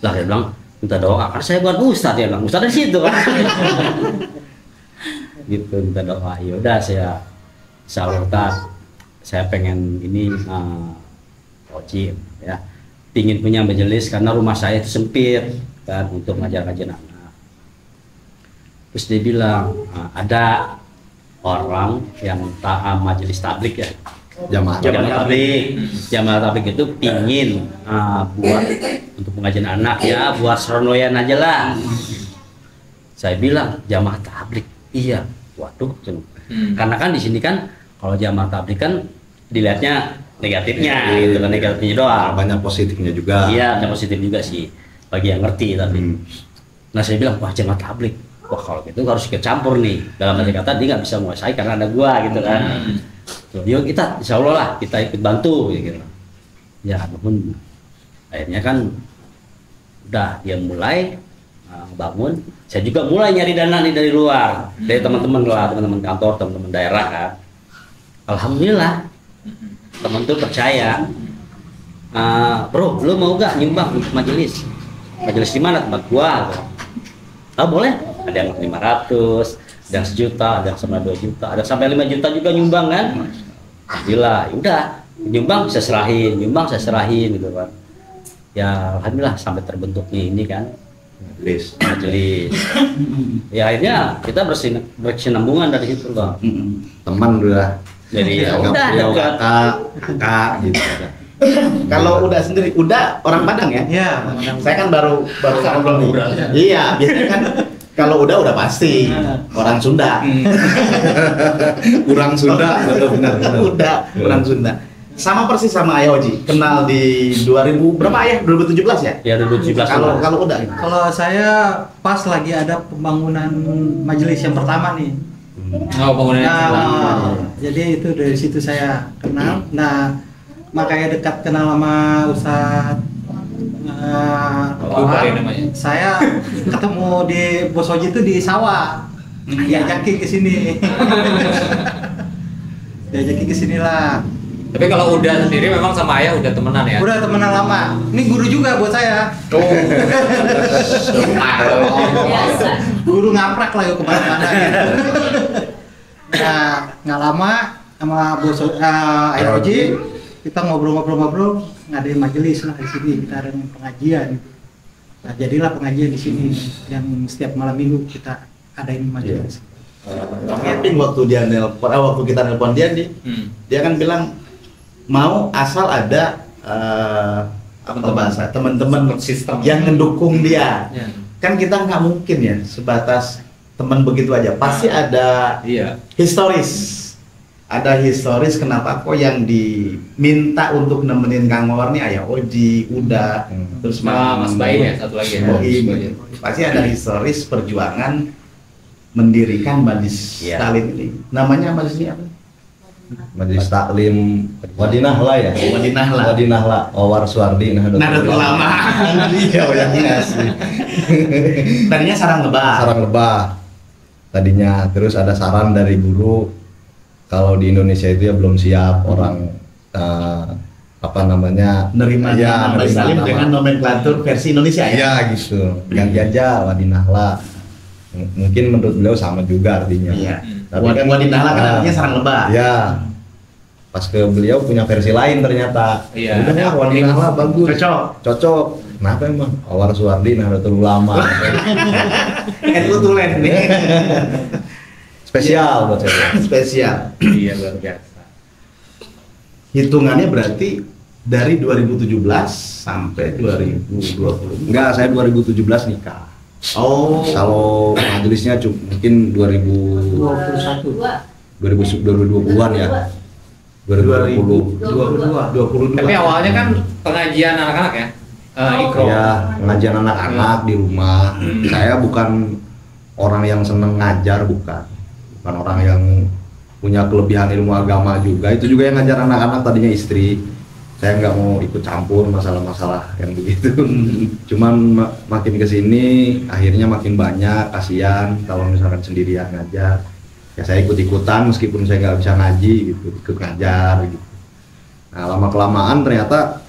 Lah dia bilang minta doa karena saya bukan ustadz, dia bilang ustadz di situ kan. Gitu minta doa. Ya udah saya insyaallah saya pengen ini Oji ya. Pingin punya majelis karena rumah saya itu sempit kan untuk ngajar-ngajar anak. Terus dia bilang ada orang yang majelis tablik ya. Jamaah tablik itu pingin buat untuk pengajian anak ya, buat seronoyan aja lah. Saya bilang jamaah tablik, iya. Waduh, karena kan di sini kan kalau jamaah tablik kan dilihatnya negatifnya, gitu kan, negatifnya doang. Banyak positifnya juga. Iya, banyak positif juga sih bagi yang ngerti tapi. Nah saya bilang wah jamaah tablik, wah kalau gitu harus ikut campur nih. Dalam arti kata dia nggak bisa menguasai karena ada gua gitu kan. Yuk kita, insya Allah lah kita ikut bantu gitu. Ya namun akhirnya kan udah dia mulai bangun, saya juga mulai nyari dana nih dari luar, dari teman-teman lah, teman-teman kantor, teman-teman daerah kan. Alhamdulillah teman tuh percaya. Bro, lu mau gak nyumbang untuk majelis di mana tempat gua? Oh boleh, ada yang 500, ada yang 1 juta, ada yang sampai 2 juta, ada sampai 5 juta juga nyumbang kan. Alhamdulillah, yaudah nyumbang saya serahin gitu kan. Ya alhamdulillah sampai terbentuknya ini kan majelis. Ya akhirnya kita berkesinambungan dari situ loh. Teman udah. Jadi ya udah kakak gitu. Kalau udah sendiri, udah orang Padang ya? Iya. Saya kan baru ngobrol nih. Iya, biasanya kan kalau udah pasti orang Sunda. Kurang Sunda, benar. Udah orang Sunda. Sama persis sama Ayah Oji. Kenal di 2000 berapa Ayah? 2017 ya? Ya 2017. Kalau udah. Kalau saya pas lagi ada pembangunan majelis yang pertama nih. Oh, penggunanya Jadi itu dari situ saya kenal. Nah, makanya dekat kenal sama Ustadz apa namanya? saya ketemu di Bos Oji itu di sawah. Diajakin ke sini. Diajakin ke sini lah. Tapi kalau udah sendiri memang sama ayah udah temenan ya? Udah temenan lama. Ini guru juga buat saya. Biasa. Guru ngaprak lah yuk kemana-mana gitu. Nah, nggak lama sama Bos Ayah Oji kita ngobrol-ngobrol ngadain majelis lah di sini, kita ada pengajian. Nah, jadilah pengajian di sini yang setiap malam minggu kita adain majelis. Kevin waktu dia waktu kita nelpon dia nih, dia kan bilang mau asal ada teman-teman sistem yang mendukung dia. Ya. Kan kita nggak mungkin ya sebatas teman begitu aja, pasti ada Iya. historis. Ada historis kenapa kok yang diminta untuk nemenin Kang Mawar nih Ayah Oji, Uda, terus Mas Baim ya satu lagi ya. Boim. Pasti ada historis perjuangan mendirikan Majelis Iya. Taklim ini. Namanya majelis ini apa? Majelis Taklim Wadinahla ya. Wadinahla. Owar Suwardi Nahdlatul Ulama. Iya, yang asli. Tadinya sarang lebah. Tadinya terus ada saran dari guru kalau di Indonesia itu ya belum siap orang eh, apa namanya Nerima ya, nama nerima Salim nama. dengan nomenklatur versi Indonesia ya. Ya gitu, ganti aja Wadinahla. Mungkin menurut beliau sama juga artinya. Iya. Tapi kan Wadinahla kan artinya sarang lebah. Ya. Pas ke beliau punya versi lain ternyata. Iya. Udah ya, Wadinahla bagus. Cocok. Kenapa emang? Awar Suwardi Nahdlatul Ulama. NU tulen nih. Spesial buat saya. Spesial. Iya, luar biasa. Hitungannya berarti dari 2017 sampai 2020. Enggak, saya 2017 nikah. Oh, Kalau majelisnya mungkin 2020-an ya. 2020. 22. Tapi awalnya kan pengajian anak-anak ya. Ikro. Ya, pengajian anak-anak di rumah. Saya bukan orang yang seneng ngajar, bukan orang yang punya kelebihan ilmu agama juga. Itu juga yang ngajar anak-anak tadinya istri. Saya nggak mau ikut campur masalah-masalah yang begitu. Cuman makin kesini akhirnya makin banyak, kasihan kalau misalkan sendirian ngajar. Ya saya ikut-ikutan meskipun saya nggak bisa ngaji gitu, ikut ngajar gitu. Nah lama kelamaan ternyata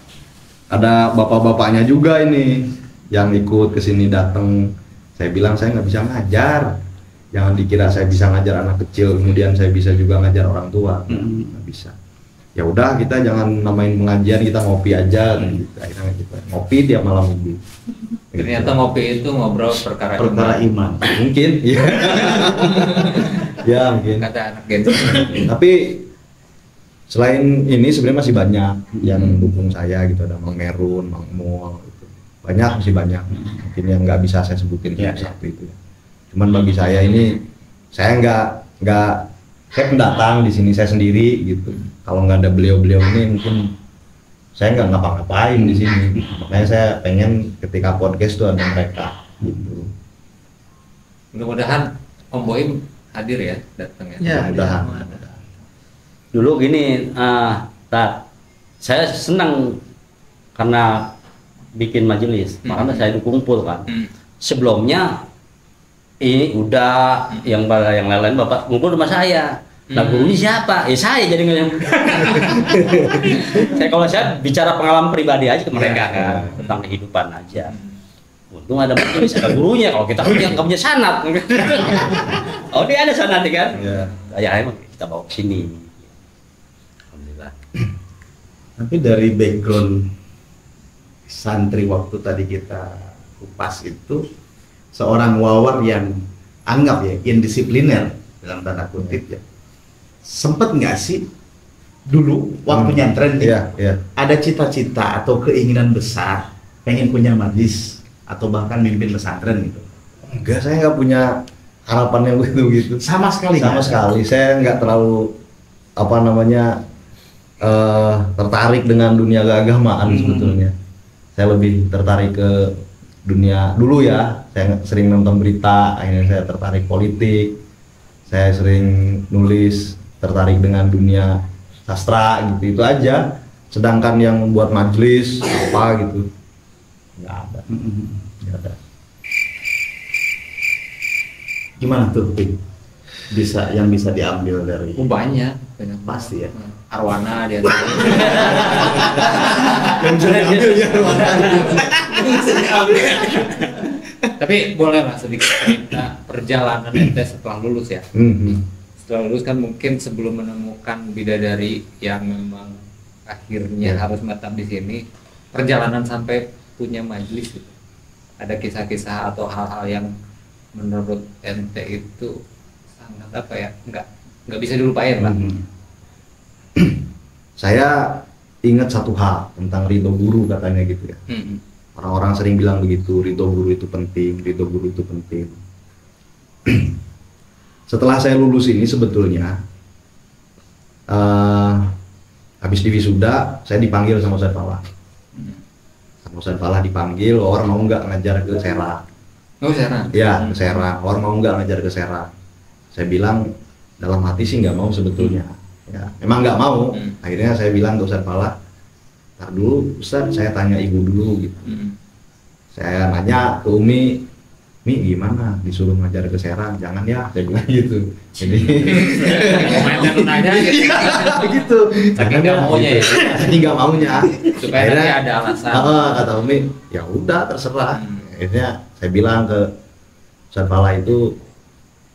ada bapak-bapaknya juga ini yang ikut kesini datang. Saya bilang saya nggak bisa ngajar, jangan dikira saya bisa ngajar anak kecil kemudian saya bisa juga ngajar orang tua, nggak bisa. Ya udah kita jangan namain pengajian, kita ngopi aja gitu. Akhirnya kita ngopi tiap malam minggu. Ternyata ngopi itu ngobrol perkara iman. Mungkin ya. Ya mungkin. Kata anak Gen Z. Tapi selain ini sebenarnya masih banyak yang mendukung saya gitu, ada Mang Merun, Mang Mual gitu. Banyak, masih banyak. Mungkin yang nggak bisa saya sebutin satu itu. Cuman bagi saya ini saya nggak saya pendatang di sini, saya sendiri gitu. Kalau nggak ada beliau-beliau ini mungkin saya nggak ngapa-ngapain di sini. Makanya saya pengen ketika podcast tuh ada mereka gitu. Mudah-mudahan Om Boim hadir ya, datang ya. Mudah-mudahan. Dulu gini, saya senang karena bikin majelis, makanya saya kumpul kan. Sebelumnya ini udah yang lain-lain bapak ngumpul rumah saya. Nah gurunya siapa? Saya jadi kalau saya bicara pengalaman pribadi aja ke mereka kan, tentang kehidupan aja. Untung ada majelis, ada gurunya. Kalau kita punya nggak punya sanad. Oh dia ada sanad kan? Ya emang kita bawa ke sini. Alhamdulillah. Tapi dari background santri waktu tadi kita kupas itu seorang Wawar yang anggap ya indisipliner dalam tanda kutip ya. Sempet nggak sih dulu waktu nyantren ada cita-cita atau keinginan besar pengen punya majlis atau bahkan mimpin pesantren gitu? Enggak, saya nggak punya harapan yang gitu. Sama sekali. Saya nggak terlalu tertarik dengan dunia keagamaan sebetulnya. Saya lebih tertarik ke dunia dulu ya. Saya sering nonton berita, akhirnya saya tertarik politik. Saya sering nulis, tertarik dengan dunia sastra gitu, itu aja. Sedangkan yang buat majelis apa gitu nggak ada. Gimana tuh yang bisa diambil dari Banyak pasti ya arwana dia. Tapi boleh lah sedikit cerita perjalanan ente setelah lulus ya. Setelah lulus kan mungkin sebelum menemukan bidadari yang memang akhirnya harus menetap di sini, perjalanan sampai punya majelis gitu. Ada kisah-kisah atau hal-hal yang menurut ente itu sangat nggak bisa dilupain lah. Saya ingat satu hal tentang ridho guru katanya gitu ya. Orang-orang sering bilang begitu, ridho guru itu penting, ridho guru itu penting. Setelah saya lulus ini sebetulnya habis di wisuda saya dipanggil sama Ustaz Falah. Sama Ustaz Falah dipanggil, orang mau nggak ngajar ke Serang. Oh Serang? Ya ke Serang, orang mau nggak ngajar ke Serang. Saya bilang dalam hati sih nggak mau sebetulnya. Ya, emang nggak mau. Akhirnya saya bilang ke Ustaz Falah, ntar dulu Ustaz saya tanya ibu dulu gitu. Saya nanya ke Umi, Mi gimana disuruh ngajar ke Serang, jangan ya, saya bilang gitu. Jadi Komentar nanya begitu. saking nggak maunya ya, Saking nggak maunya. supaya nanti ada alasan. Kata Umi, ya udah terserah. Akhirnya saya bilang ke Ustadz Fala itu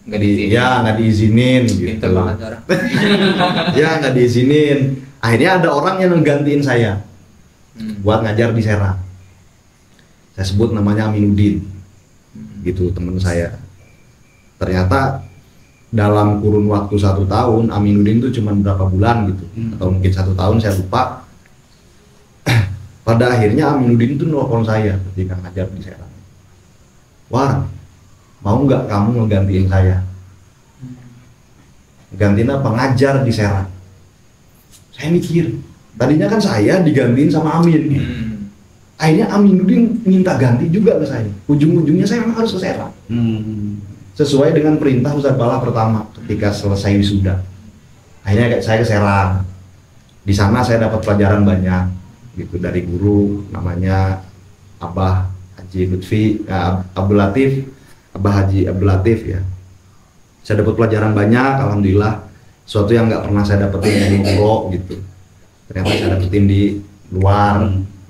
Nggak diizinin. ya nggak diizinin Pinter gitu. banget orang. Ya nggak diizinin. Akhirnya ada orang yang ngegantiin saya buat ngajar di Serang. Saya sebut namanya Aminuddin, gitu teman saya. Ternyata dalam kurun waktu 1 tahun Aminuddin itu cuma berapa bulan gitu, atau mungkin 1 tahun saya lupa. Pada akhirnya Aminuddin itu nelfon saya ketika ngajar di Serang. War, mau nggak kamu ngegantiin saya? Gantiin apa? Ngajar di Serang. Saya mikir, tadinya kan saya digantiin sama Amin. Akhirnya Aminuddin minta ganti juga ke saya. Ujung-ujungnya saya memang harus ke Serang. Sesuai dengan perintah Ustadz Fala pertama ketika selesai wisuda. Akhirnya saya ke Serang. Di sana saya dapat pelajaran banyak gitu dari guru namanya Abah Haji Lutfi, Abdul Latif, Abah Haji Abdul Latif ya. Saya dapat pelajaran banyak, alhamdulillah. Sesuatu yang nggak pernah saya dapetin di Puro gitu. Ternyata saya dapetin di luar.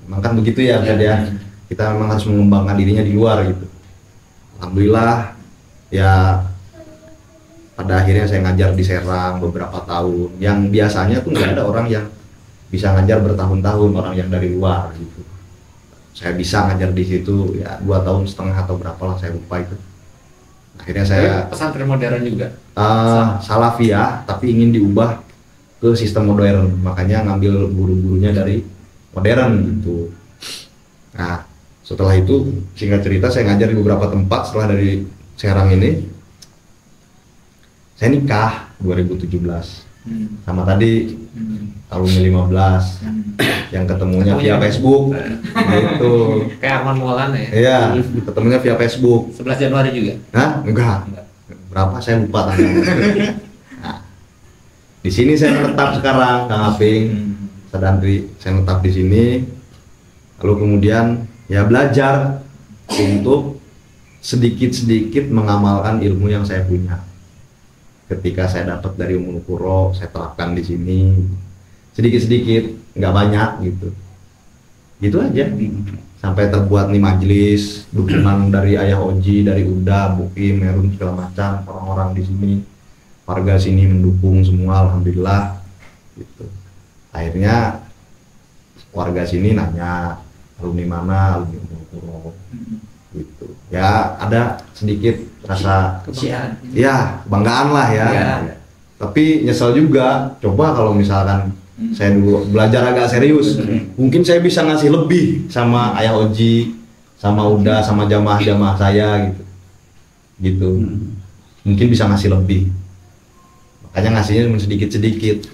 Memang kan begitu ya, ya. Kita memang harus mengembangkan dirinya di luar gitu. Alhamdulillah ya, pada akhirnya saya ngajar di Serang beberapa tahun. Yang biasanya tuh nggak ada orang yang bisa ngajar bertahun-tahun, orang yang dari luar gitu. Saya bisa ngajar di situ ya 2,5 tahun atau berapa lah, saya lupa itu. Akhirnya saya Pesantren modern juga. Salafiyah tapi ingin diubah ke sistem modern, makanya ngambil guru-gurunya dari modern gitu. Nah setelah itu singkat cerita saya ngajar di beberapa tempat. Setelah dari Serang ini saya nikah 2017 sama tadi alumni 15 yang ketemunya via Facebook gitu. Kayak Arman Maulana ya. Iya, ketemunya via Facebook. 11 Januari juga. Hah? Enggak. Berapa saya lupa tanggalnya. Nah, di sini saya menetap sekarang, Kang Aping, Sadandri, saya menetap di sini. Lalu kemudian ya belajar untuk sedikit-sedikit mengamalkan ilmu yang saya punya. Ketika saya dapat dari Ummul Qura, saya terapkan di sini sedikit-sedikit, nggak banyak gitu. Gitu aja. Sampai terbuat nih majelis, dukungan dari Ayah Oji, dari Uda, Bukim, Merun segala macam, orang-orang di sini, warga sini mendukung semua, alhamdulillah. Gitu. Akhirnya warga sini nanya, alumni mana, alumni Ummul Qura. Gitu. Ya ada sedikit rasa ya kebanggaan lah ya. Tapi nyesel juga. Coba kalau misalkan saya dulu belajar agak serius, mungkin saya bisa ngasih lebih sama Ayah Oji, sama Uda, sama jamaah-jamaah saya gitu. Mungkin bisa ngasih lebih. Makanya ngasihnya cuma sedikit-sedikit.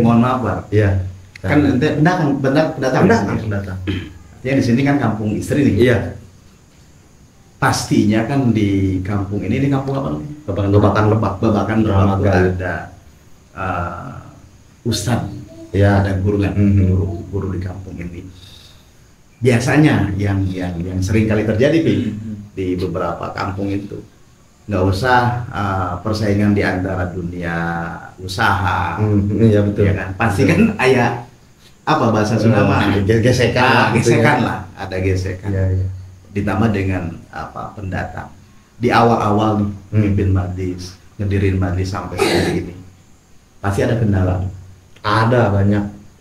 Mohon maaf Pak. Iya. Kan ente datang. Ya di sini kan kampung istri nih. Iya. Pastinya kan di kampung ini kampung apa namanya? Babakan Lebak. Babakan Lebak ada ustadz, Ya. ada guru kan, guru di kampung ini. Biasanya yang sering kali terjadi di beberapa kampung itu, nggak usah persaingan di antara dunia usaha, Iya betul. ya kan? Pasti kan ayah apa bahasa Sunda mah? Gesekan. Gesekan lah, ada gesekan. Iya. Ditambah dengan pendatang di awal-awal nih mimpin majlis, ngedirin majlis sampai hari ini pasti ada kendala. Ada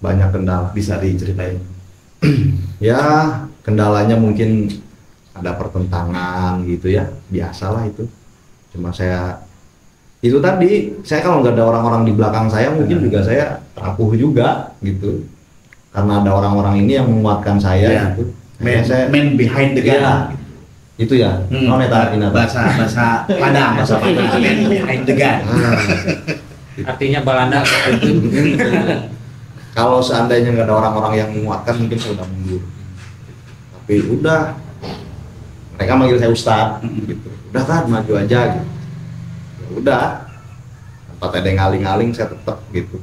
banyak kendala. Bisa diceritain? Ya kendalanya mungkin ada pertentangan gitu ya, biasalah itu. Cuma saya itu tadi, saya kalau nggak ada orang-orang di belakang saya mungkin juga saya rapuh juga gitu, karena ada orang-orang ini yang menguatkan saya gitu. Man behind the gun. Iya, itu ya. Bahasa Padang, bahasa Padang. Man behind the gun. Artinya Balanda. Kalau seandainya nggak ada orang-orang yang menguatkan mungkin saya udah mundur. Tapi udah, mereka manggil saya Ustadz gitu. Udah kan maju aja gitu. Ya udah, tempat ada yang ngaling-ngaling saya tetap gitu.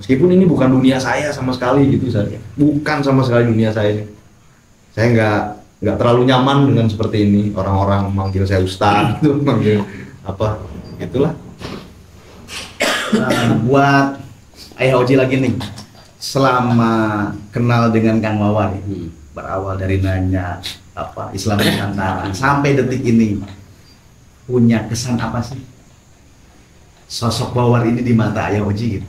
Meskipun ini bukan dunia saya sama sekali gitu, saya bukan sama sekali dunia saya ini. Saya nggak terlalu nyaman dengan seperti ini, orang-orang manggil saya Ustaz itu manggil apa itulah. Buat Ayah Oji lagi nih, selama kenal dengan Kang Wawar berawal dari nanya apa Islam Nusantara sampai detik ini, punya kesan apa sih sosok Wawar ini di mata Ayah Oji gitu?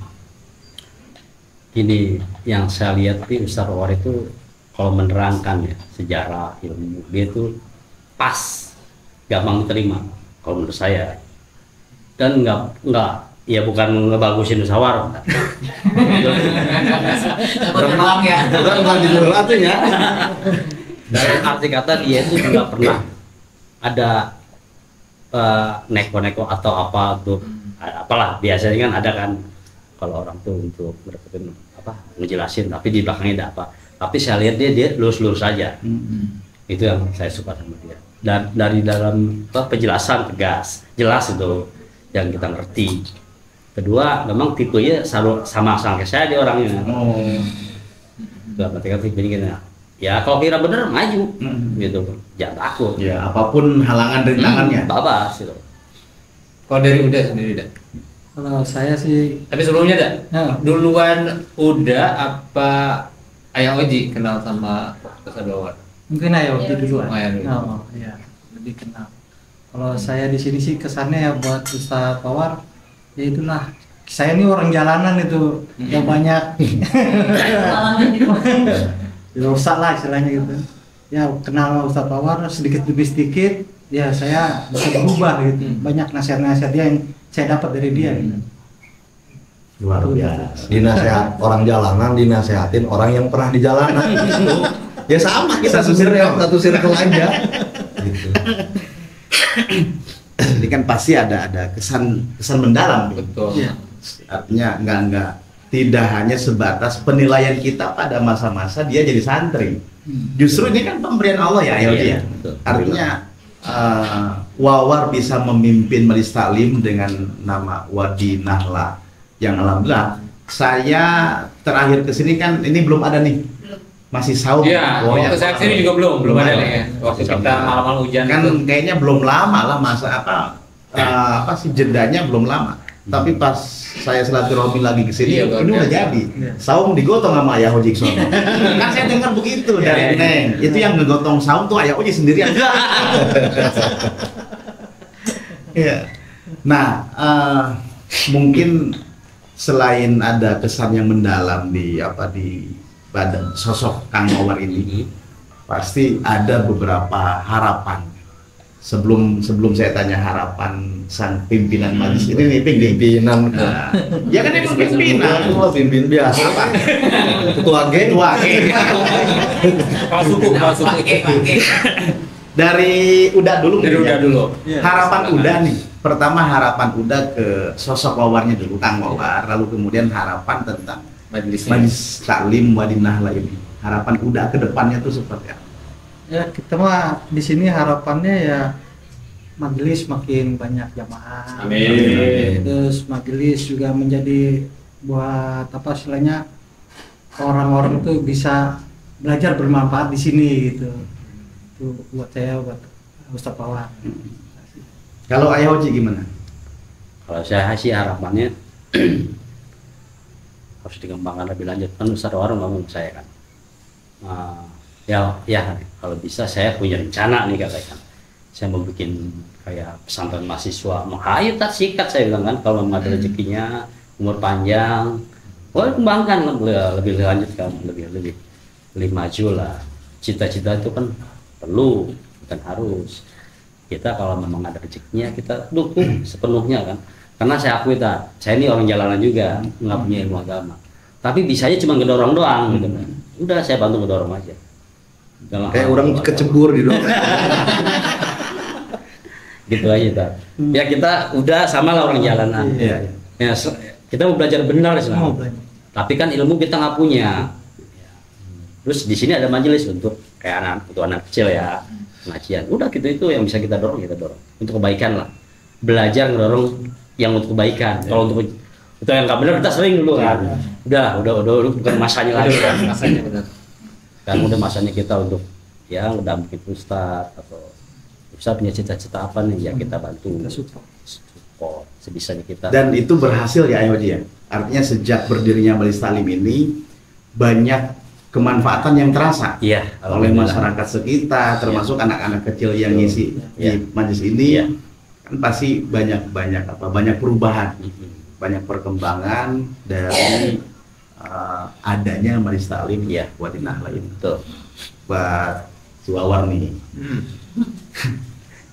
Ini yang saya lihat di Ustaz Wawar itu kalau menerangkan ya sejarah ilmu dia itu pas, gampang diterima kalau menurut saya, dan nggak ya bukan ngebagusin Ustaz Wawar. Berenang ya. Bukan gitu artinya. Dari arti kata dia itu nggak pernah ada neko-neko atau apa untuk apalah, biasanya kan ada kan kalau orang tuh untuk berpikir apa ngejelasin tapi di belakangnya ada apa, tapi saya lihat dia lurus-lurus saja. Itu yang saya suka sama dia, dan dari dalam penjelasan tegas jelas itu yang kita ngerti. Kedua, memang tipenya sama kayak saya dia orangnya. Dalam arti kata begini, ya kalau kira bener maju gitu, jangan takut Ya apapun halangan rintangannya. babas gitu. Kalau dari Uda sendiri dah. Kalau saya sih Tapi sebelumnya dah, ya, duluan Uda apa Ayah Oji kenal sama Ustaz Wawar? mungkin Ayah Oji duluan. Oh, Ayah dulu. Oh, ya, lebih kenal. Kalau saya di sini sih kesannya ya buat Ustaz Wawar, ya itulah. Saya ini orang jalanan itu, yang banyak Pengalaman gitu. rusak lah istilahnya gitu. Ya kenal Ustaz Wawar sedikit demi sedikit, ya saya bisa berubah gitu. Banyak nasihat-nasihat dia yang saya dapat dari dia gitu. Luar biasa. Dinasehat orang jalanan, dinasehatin orang yang pernah di jalanan gitu. Ya sama kita satu circle aja gitu. Jadi kan pasti ada kesan mendalam. Betul. Iya. Artinya nggak tidak hanya sebatas penilaian kita pada masa-masa dia jadi santri. Justru ini kan pemberian Allah ya, Ayo Iya, ya. betul. Artinya Wawar bisa memimpin Majelis Taklim dengan nama Wadi Nahla, yang alhamdulillah saya terakhir kesini kan ini belum ada nih, masih saum. Iya, waktu saya kesini juga belum ada nih ya. Waktu Masih kita saum. malam-malam hujan Kan itu. kayaknya belum lama lah masa apa sih jedanya belum lama. Tapi pas saya silaturahmi lagi ke sini, Iya, ini luar udah biasa. jadi. Iya. Saum digotong sama Ayah Oji sono. Kan saya dengar begitu dari Neng. Itu yang ngegotong saum tuh Ayah Oji sendirian. Iya. Nah, mungkin selain ada kesan yang mendalam di badan sosok Kang Wawar ini, pasti ada beberapa harapan. Sebelum saya tanya harapan sang pimpinan majelis ini nih, Pimpinan Nah, ya kan emang pimpinan. pimpin biasa Apa? ketua geng. Kepala suku. Dari Uda dulu. Dari mungkin Uda ya. dulu. Iya. Harapan Uda nih. Pertama harapan Uda ke sosok Wawarnya dulu, Kang Wawar. Lalu kemudian harapan tentang Majelisnya. Majelis Taklim Wadi Nahla ini. Harapan Uda ke depannya tuh seperti apa? Ya kita mah di sini harapannya ya majelis makin banyak jamaah. Amin. Terus majelis juga menjadi buat apa istilahnya orang-orang tuh bisa belajar bermanfaat di sini gitu. Itu buat saya, buat Ustaz Wawar. Kalau Ayah Oji gimana? Kalau saya sih harapannya harus dikembangkan lebih lanjut, kan Ustaz Wawar ngomong ke saya kan, ya kalau bisa saya punya rencana nih katanya, saya mau bikin kayak pesantren mahasiswa, ayo tak sikat saya bilang kan, kalau memang ada rezekinya, umur panjang, boleh kembangkan lebih lanjut kan, lebih maju lah. Cita-cita itu kan perlu, bukan harus. Kita kalau memang ada rezekinya kita dukung sepenuhnya kan, karena saya akui saya ini orang jalanan juga, nggak punya ilmu agama, tapi bisanya cuma ngedorong doang gitu kan. Udah saya bantu ngedorong aja. Kayak orang kecebur di doang. Gitu aja tak. Ya kita udah sama lah orang jalanan. Iya. Ya, kita mau belajar benar sih. Mau belajar. Tapi kan ilmu kita nggak punya. Terus di sini ada majelis untuk kayak untuk anak kecil ya, pengajian. Udah gitu, itu yang bisa kita dorong untuk kebaikan lah. Belajar ngedorong yang untuk kebaikan. Kalau untuk itu yang nggak benar kita sering dulu kan. Udah bukan masanya lagi kan. Masanya benar. Kan udah masanya kita untuk ya ngedampingin Ustadz atau Ustadz punya cita-cita apa nih, ya kita bantu, support sebisanya kita. Dan itu berhasil ya Ayoji ya. Artinya sejak berdirinya Majelis Taklim ini banyak kemanfaatan yang terasa Iya, oleh alhamdulillah. masyarakat sekitar, termasuk anak-anak kecil yang ngisi Iya. di majelis ini. Iya. Kan pasti banyak perubahan, banyak perkembangan dari adanya Majelis Taklim Iya. Quwwatin Nahdlatul ini. Betul. Pak Suwawar nih,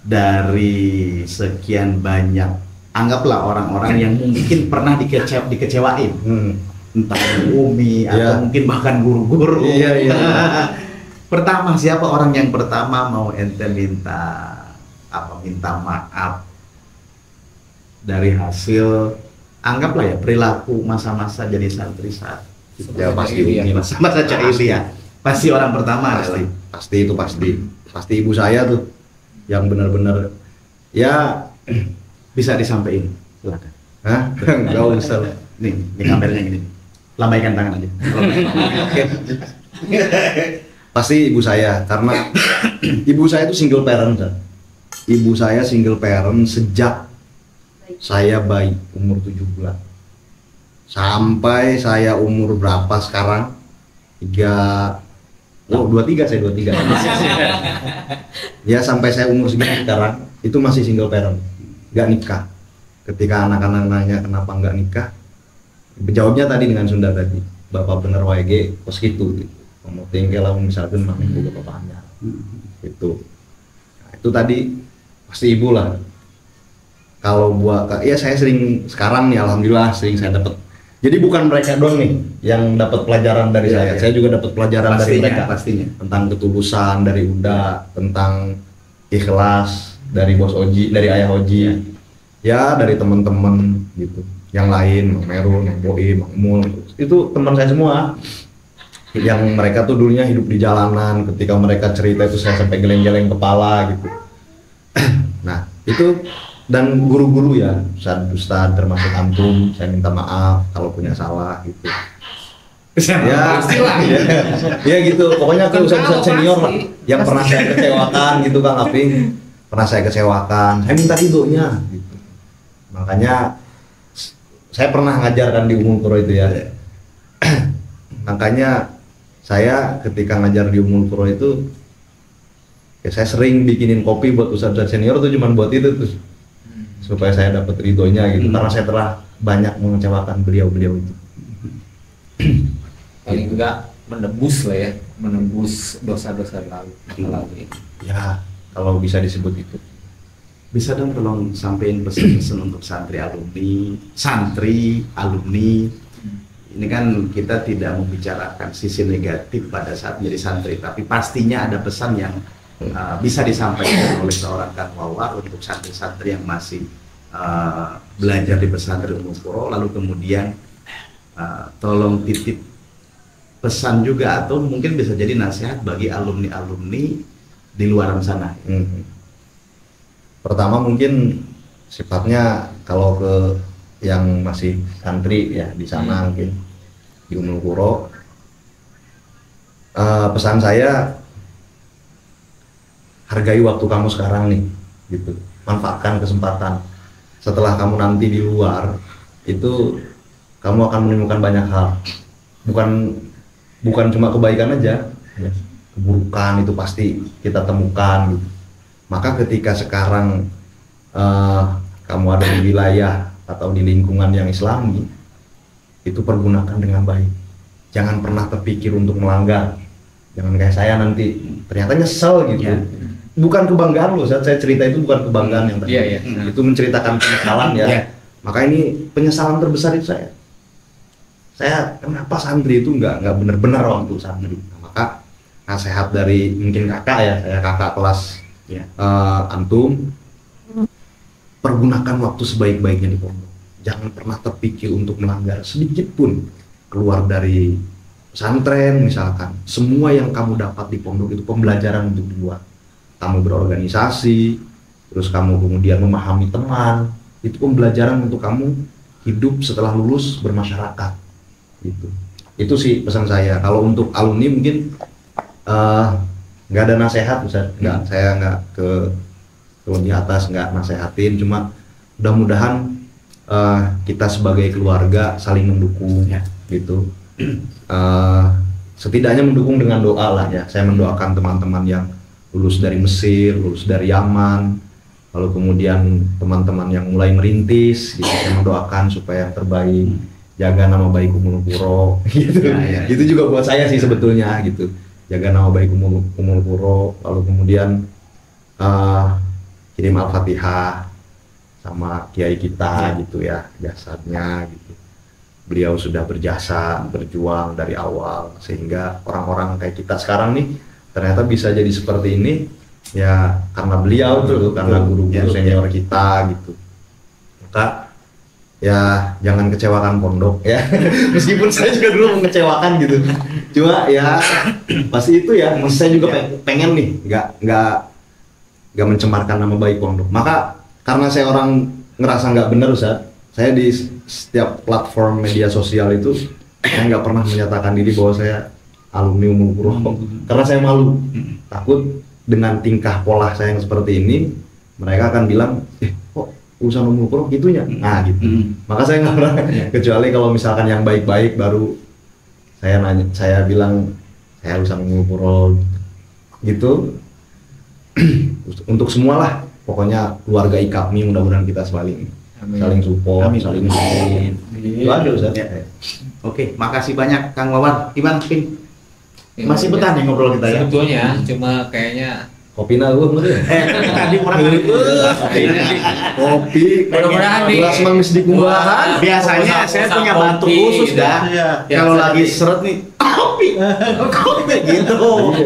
dari sekian banyak, anggaplah orang-orang yang mungkin pernah dikecewain, entah Umi atau Iya. mungkin bahkan guru-guru. Iya, iya. Pertama, siapa orang yang pertama mau ente minta maaf dari hasil, anggaplah ya, perilaku masa-masa jadi santri saat Ya pasti Iya. Umi. masa-masa jahiliyah. Pasti orang pertama adalah Pasti itu pasti ibu saya tuh yang benar-benar ya bisa disampaikan. Silakan. hah nggak usah. Nih kameranya gini. Lambaikan tangan aja. Oke. Pasti ibu saya, karena ibu saya itu single parent kan. Ibu saya single parent sejak saya bayi umur 7 bulan sampai saya umur berapa sekarang, 23 saya 23 ya, sampai saya umur segini sekarang itu masih single parent, nggak nikah. Ketika anak-anak nanya kenapa nggak nikah, jawabnya tadi dengan Sunda tadi, bapak bener WG kos gitu, ngomong tinggal lah misalkan mami buka bapaknya itu. Nah, itu tadi pasti ibu lah. Kalau buat ya saya sering sekarang nih, alhamdulillah sering saya dapat. Jadi bukan mereka doang nih yang dapat pelajaran dari Iya, iya. saya juga dapat pelajaran dari mereka pastinya. tentang ketulusan dari Uda, tentang ikhlas dari Bos Oji, dari Ayah Oji, ya dari teman-teman gitu, yang lain, Mang Meru, Mang Boim, Mang Mul, itu teman saya semua. Yang mereka tuh dulunya hidup di jalanan, ketika mereka cerita itu saya sampai geleng-geleng kepala gitu. Nah itu, dan guru-guru ya, Ustadz termasuk antum, saya minta maaf kalau punya salah gitu. Ya, ya gitu. Pokoknya ke ustadz senior lah, yang pernah saya kecewakan gitu Kang Aping, pernah saya kecewakan, saya minta ridhonya gitu. Makanya saya pernah ngajarkan di Umul Qura itu ya. Makanya saya ketika ngajar di Umul Qura itu, ya saya sering bikinin kopi buat ustadz senior tuh cuman buat itu tuh, supaya saya dapat ridhonya gitu, karena saya telah banyak mengecewakan beliau-beliau itu. Paling enggak menebus lah ya, menebus dosa-dosa lalu. Ya kalau bisa disebut itu. Bisa dong tolong sampein pesan-pesan untuk santri alumni. Ini kan kita tidak membicarakan sisi negatif pada saat menjadi santri, tapi pastinya ada pesan yang bisa disampaikan oleh seorang Kang Wawar untuk santri-santri yang masih belajar di pesantren Umul Qura, lalu kemudian tolong titip pesan juga, atau mungkin bisa jadi nasihat bagi alumni-alumni di luar sana. Pertama mungkin sifatnya kalau ke yang masih santri ya di sana mungkin di Umul Qura, pesan saya, hargai waktu kamu sekarang nih gitu, manfaatkan kesempatan. Setelah kamu nanti di luar itu kamu akan menemukan banyak hal, bukan cuma kebaikan aja, keburukan itu pasti kita temukan gitu. Maka ketika sekarang kamu ada di wilayah atau di lingkungan yang Islami, itu pergunakan dengan baik. Jangan pernah terpikir untuk melanggar. Jangan kayak saya nanti ternyata nyesel gitu. Ya. Bukan kebanggaan loh, saat saya cerita itu bukan kebanggaan yang tadi. Iya. Itu menceritakan penyesalan ya. Iya. Maka ini penyesalan terbesar itu saya. Saya kenapa santri itu nggak benar-benar waktu santri. Nah, maka nasihat dari mungkin kakak ya, saya kakak kelas Ya. Antum, pergunakan waktu sebaik-baiknya di pondok. Jangan pernah terpikir untuk melanggar sedikit pun. Keluar dari pesantren misalkan, semua yang kamu dapat di pondok itu pembelajaran untuk di luar. Kamu berorganisasi, terus kamu kemudian memahami teman, itu pembelajaran untuk kamu hidup setelah lulus bermasyarakat gitu. Itu sih pesan saya. Kalau untuk alumni mungkin nggak ada nasehat Ustaz, saya nggak ke di atas nggak nasehatin, cuma mudah-mudahan kita sebagai keluarga saling mendukung gitu. Setidaknya mendukung dengan doa lah ya. Saya mendoakan teman-teman yang lulus dari Mesir, lulus dari Yaman, lalu kemudian teman-teman yang mulai merintis gitu, saya mendoakan supaya yang terbaik, jaga nama baik Ummul Qura gitu. Itu juga buat saya sih sebetulnya gitu, jaga nama baik Ummul Qura, lalu kemudian kirim Al-Fatihah sama kiai kita gitu ya, jasadnya gitu. Beliau sudah berjasa, berjuang dari awal sehingga orang-orang kayak kita sekarang nih ternyata bisa jadi seperti ini ya karena beliau tuh, karena guru-guru senior kita gitu. Maka ya jangan kecewakan pondok ya. Meskipun saya juga dulu mengecewakan gitu. Cuma ya pasti itu ya, maksud saya juga pengen nih nggak mencemarkan nama baik pondok. Maka karena saya orang ngerasa nggak benar Ustaz, saya di setiap platform media sosial itu saya nggak pernah menyatakan diri bahwa saya alumni Ummul Qura, karena saya malu, takut dengan tingkah pola saya yang seperti ini mereka akan bilang kok urusan Ummul Qura gitunya, nah gitu. Maka saya nggak pernah, kecuali kalau misalkan yang baik-baik baru saya bilang saya urusan Ummul Qura gitu. Untuk semualah, pokoknya keluarga IKAPMI mudah-mudahan kita saling support, saling dukung. Itu aja Ustaz. Oke, makasih banyak Kang Wawan. Gimana, Pin? Masih betah nih ngobrol kita ya? Sebetulnya, cuma kayaknya Kopinya lu bener. Tadi orang Kopi. Mudah-mudahan nih. Gelas mangis di kumbahan. Biasanya saya punya batu khusus dah. Kalau lagi seret nih, kopi gitu.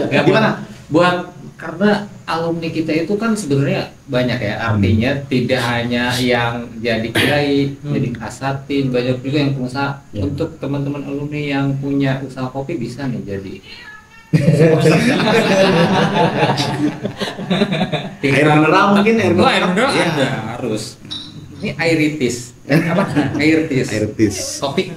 Gimana? Buat karena alumni kita itu kan sebenarnya banyak ya, artinya tidak hanya yang jadi kiai, jadi asatid, banyak juga yang pengusaha. Untuk teman-teman alumni yang punya usaha kopi bisa nih jadi air mineral mungkin, air mineral ada harus. Ini airitis. Apa? Airitis. Kopi.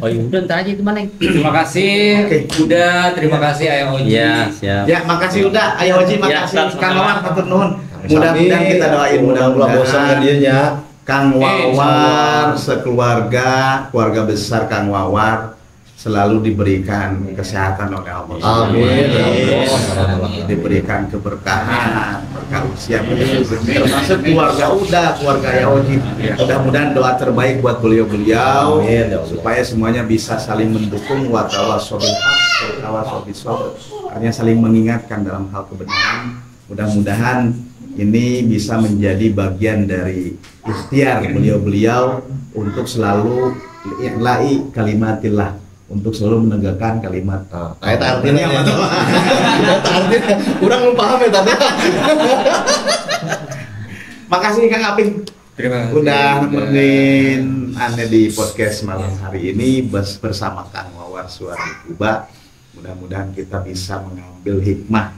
Oh iya, udah ntar aja itu mana? Terima kasih. Udah, terima kasih Ayah Oji. Ya, siap. Ya, makasih udah Ayah Oji, makasih Kang Wawan, hatur nuhun. Mudah-mudahan kita doain, mudah-mudahan dia Kang Wawan sekeluarga, keluarga besar Kang Wawan selalu diberikan kesehatan oleh Allah. Amin. Diberikan keberkahan, berkah usia, termasuk keluarga Ayah Oji. Mudah-mudahan doa terbaik buat beliau-beliau supaya semuanya bisa saling mendukung, wa tawassaw bil haqq wa tawassaw bis sabr. Artinya saling mengingatkan dalam hal kebenaran. Mudah-mudahan ini bisa menjadi bagian dari ikhtiar beliau-beliau untuk selalu ilahi kalimatillah, untuk selalu menegakkan kalimat. Eta artinya apa tuh? Artinya kurang paham ya tadi. Makasih Kang Aping. Terima kasih. Udah nemenin Anda di podcast malam hari ini bersama Kang Wawan Suwardi Kuba. Mudah-mudahan kita bisa mengambil hikmah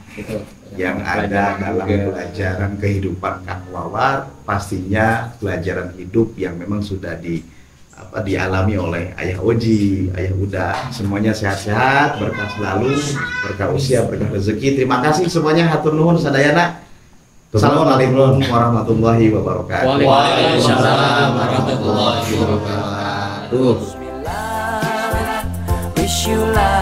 yang ada dalam pelajaran kehidupan Kang Wawan, pastinya pelajaran hidup yang memang sudah dialami oleh Ayah Oji, Ayah Uda. Semuanya sehat-sehat, berkah selalu, berkah usia, berkah rezeki. Terima kasih semuanya, hatur nuhun sadayana. Assalamualaikum warahmatullahi wabarakatuh. Waalaikumsalam warahmatullahi wabarakatuh. Wish you luck.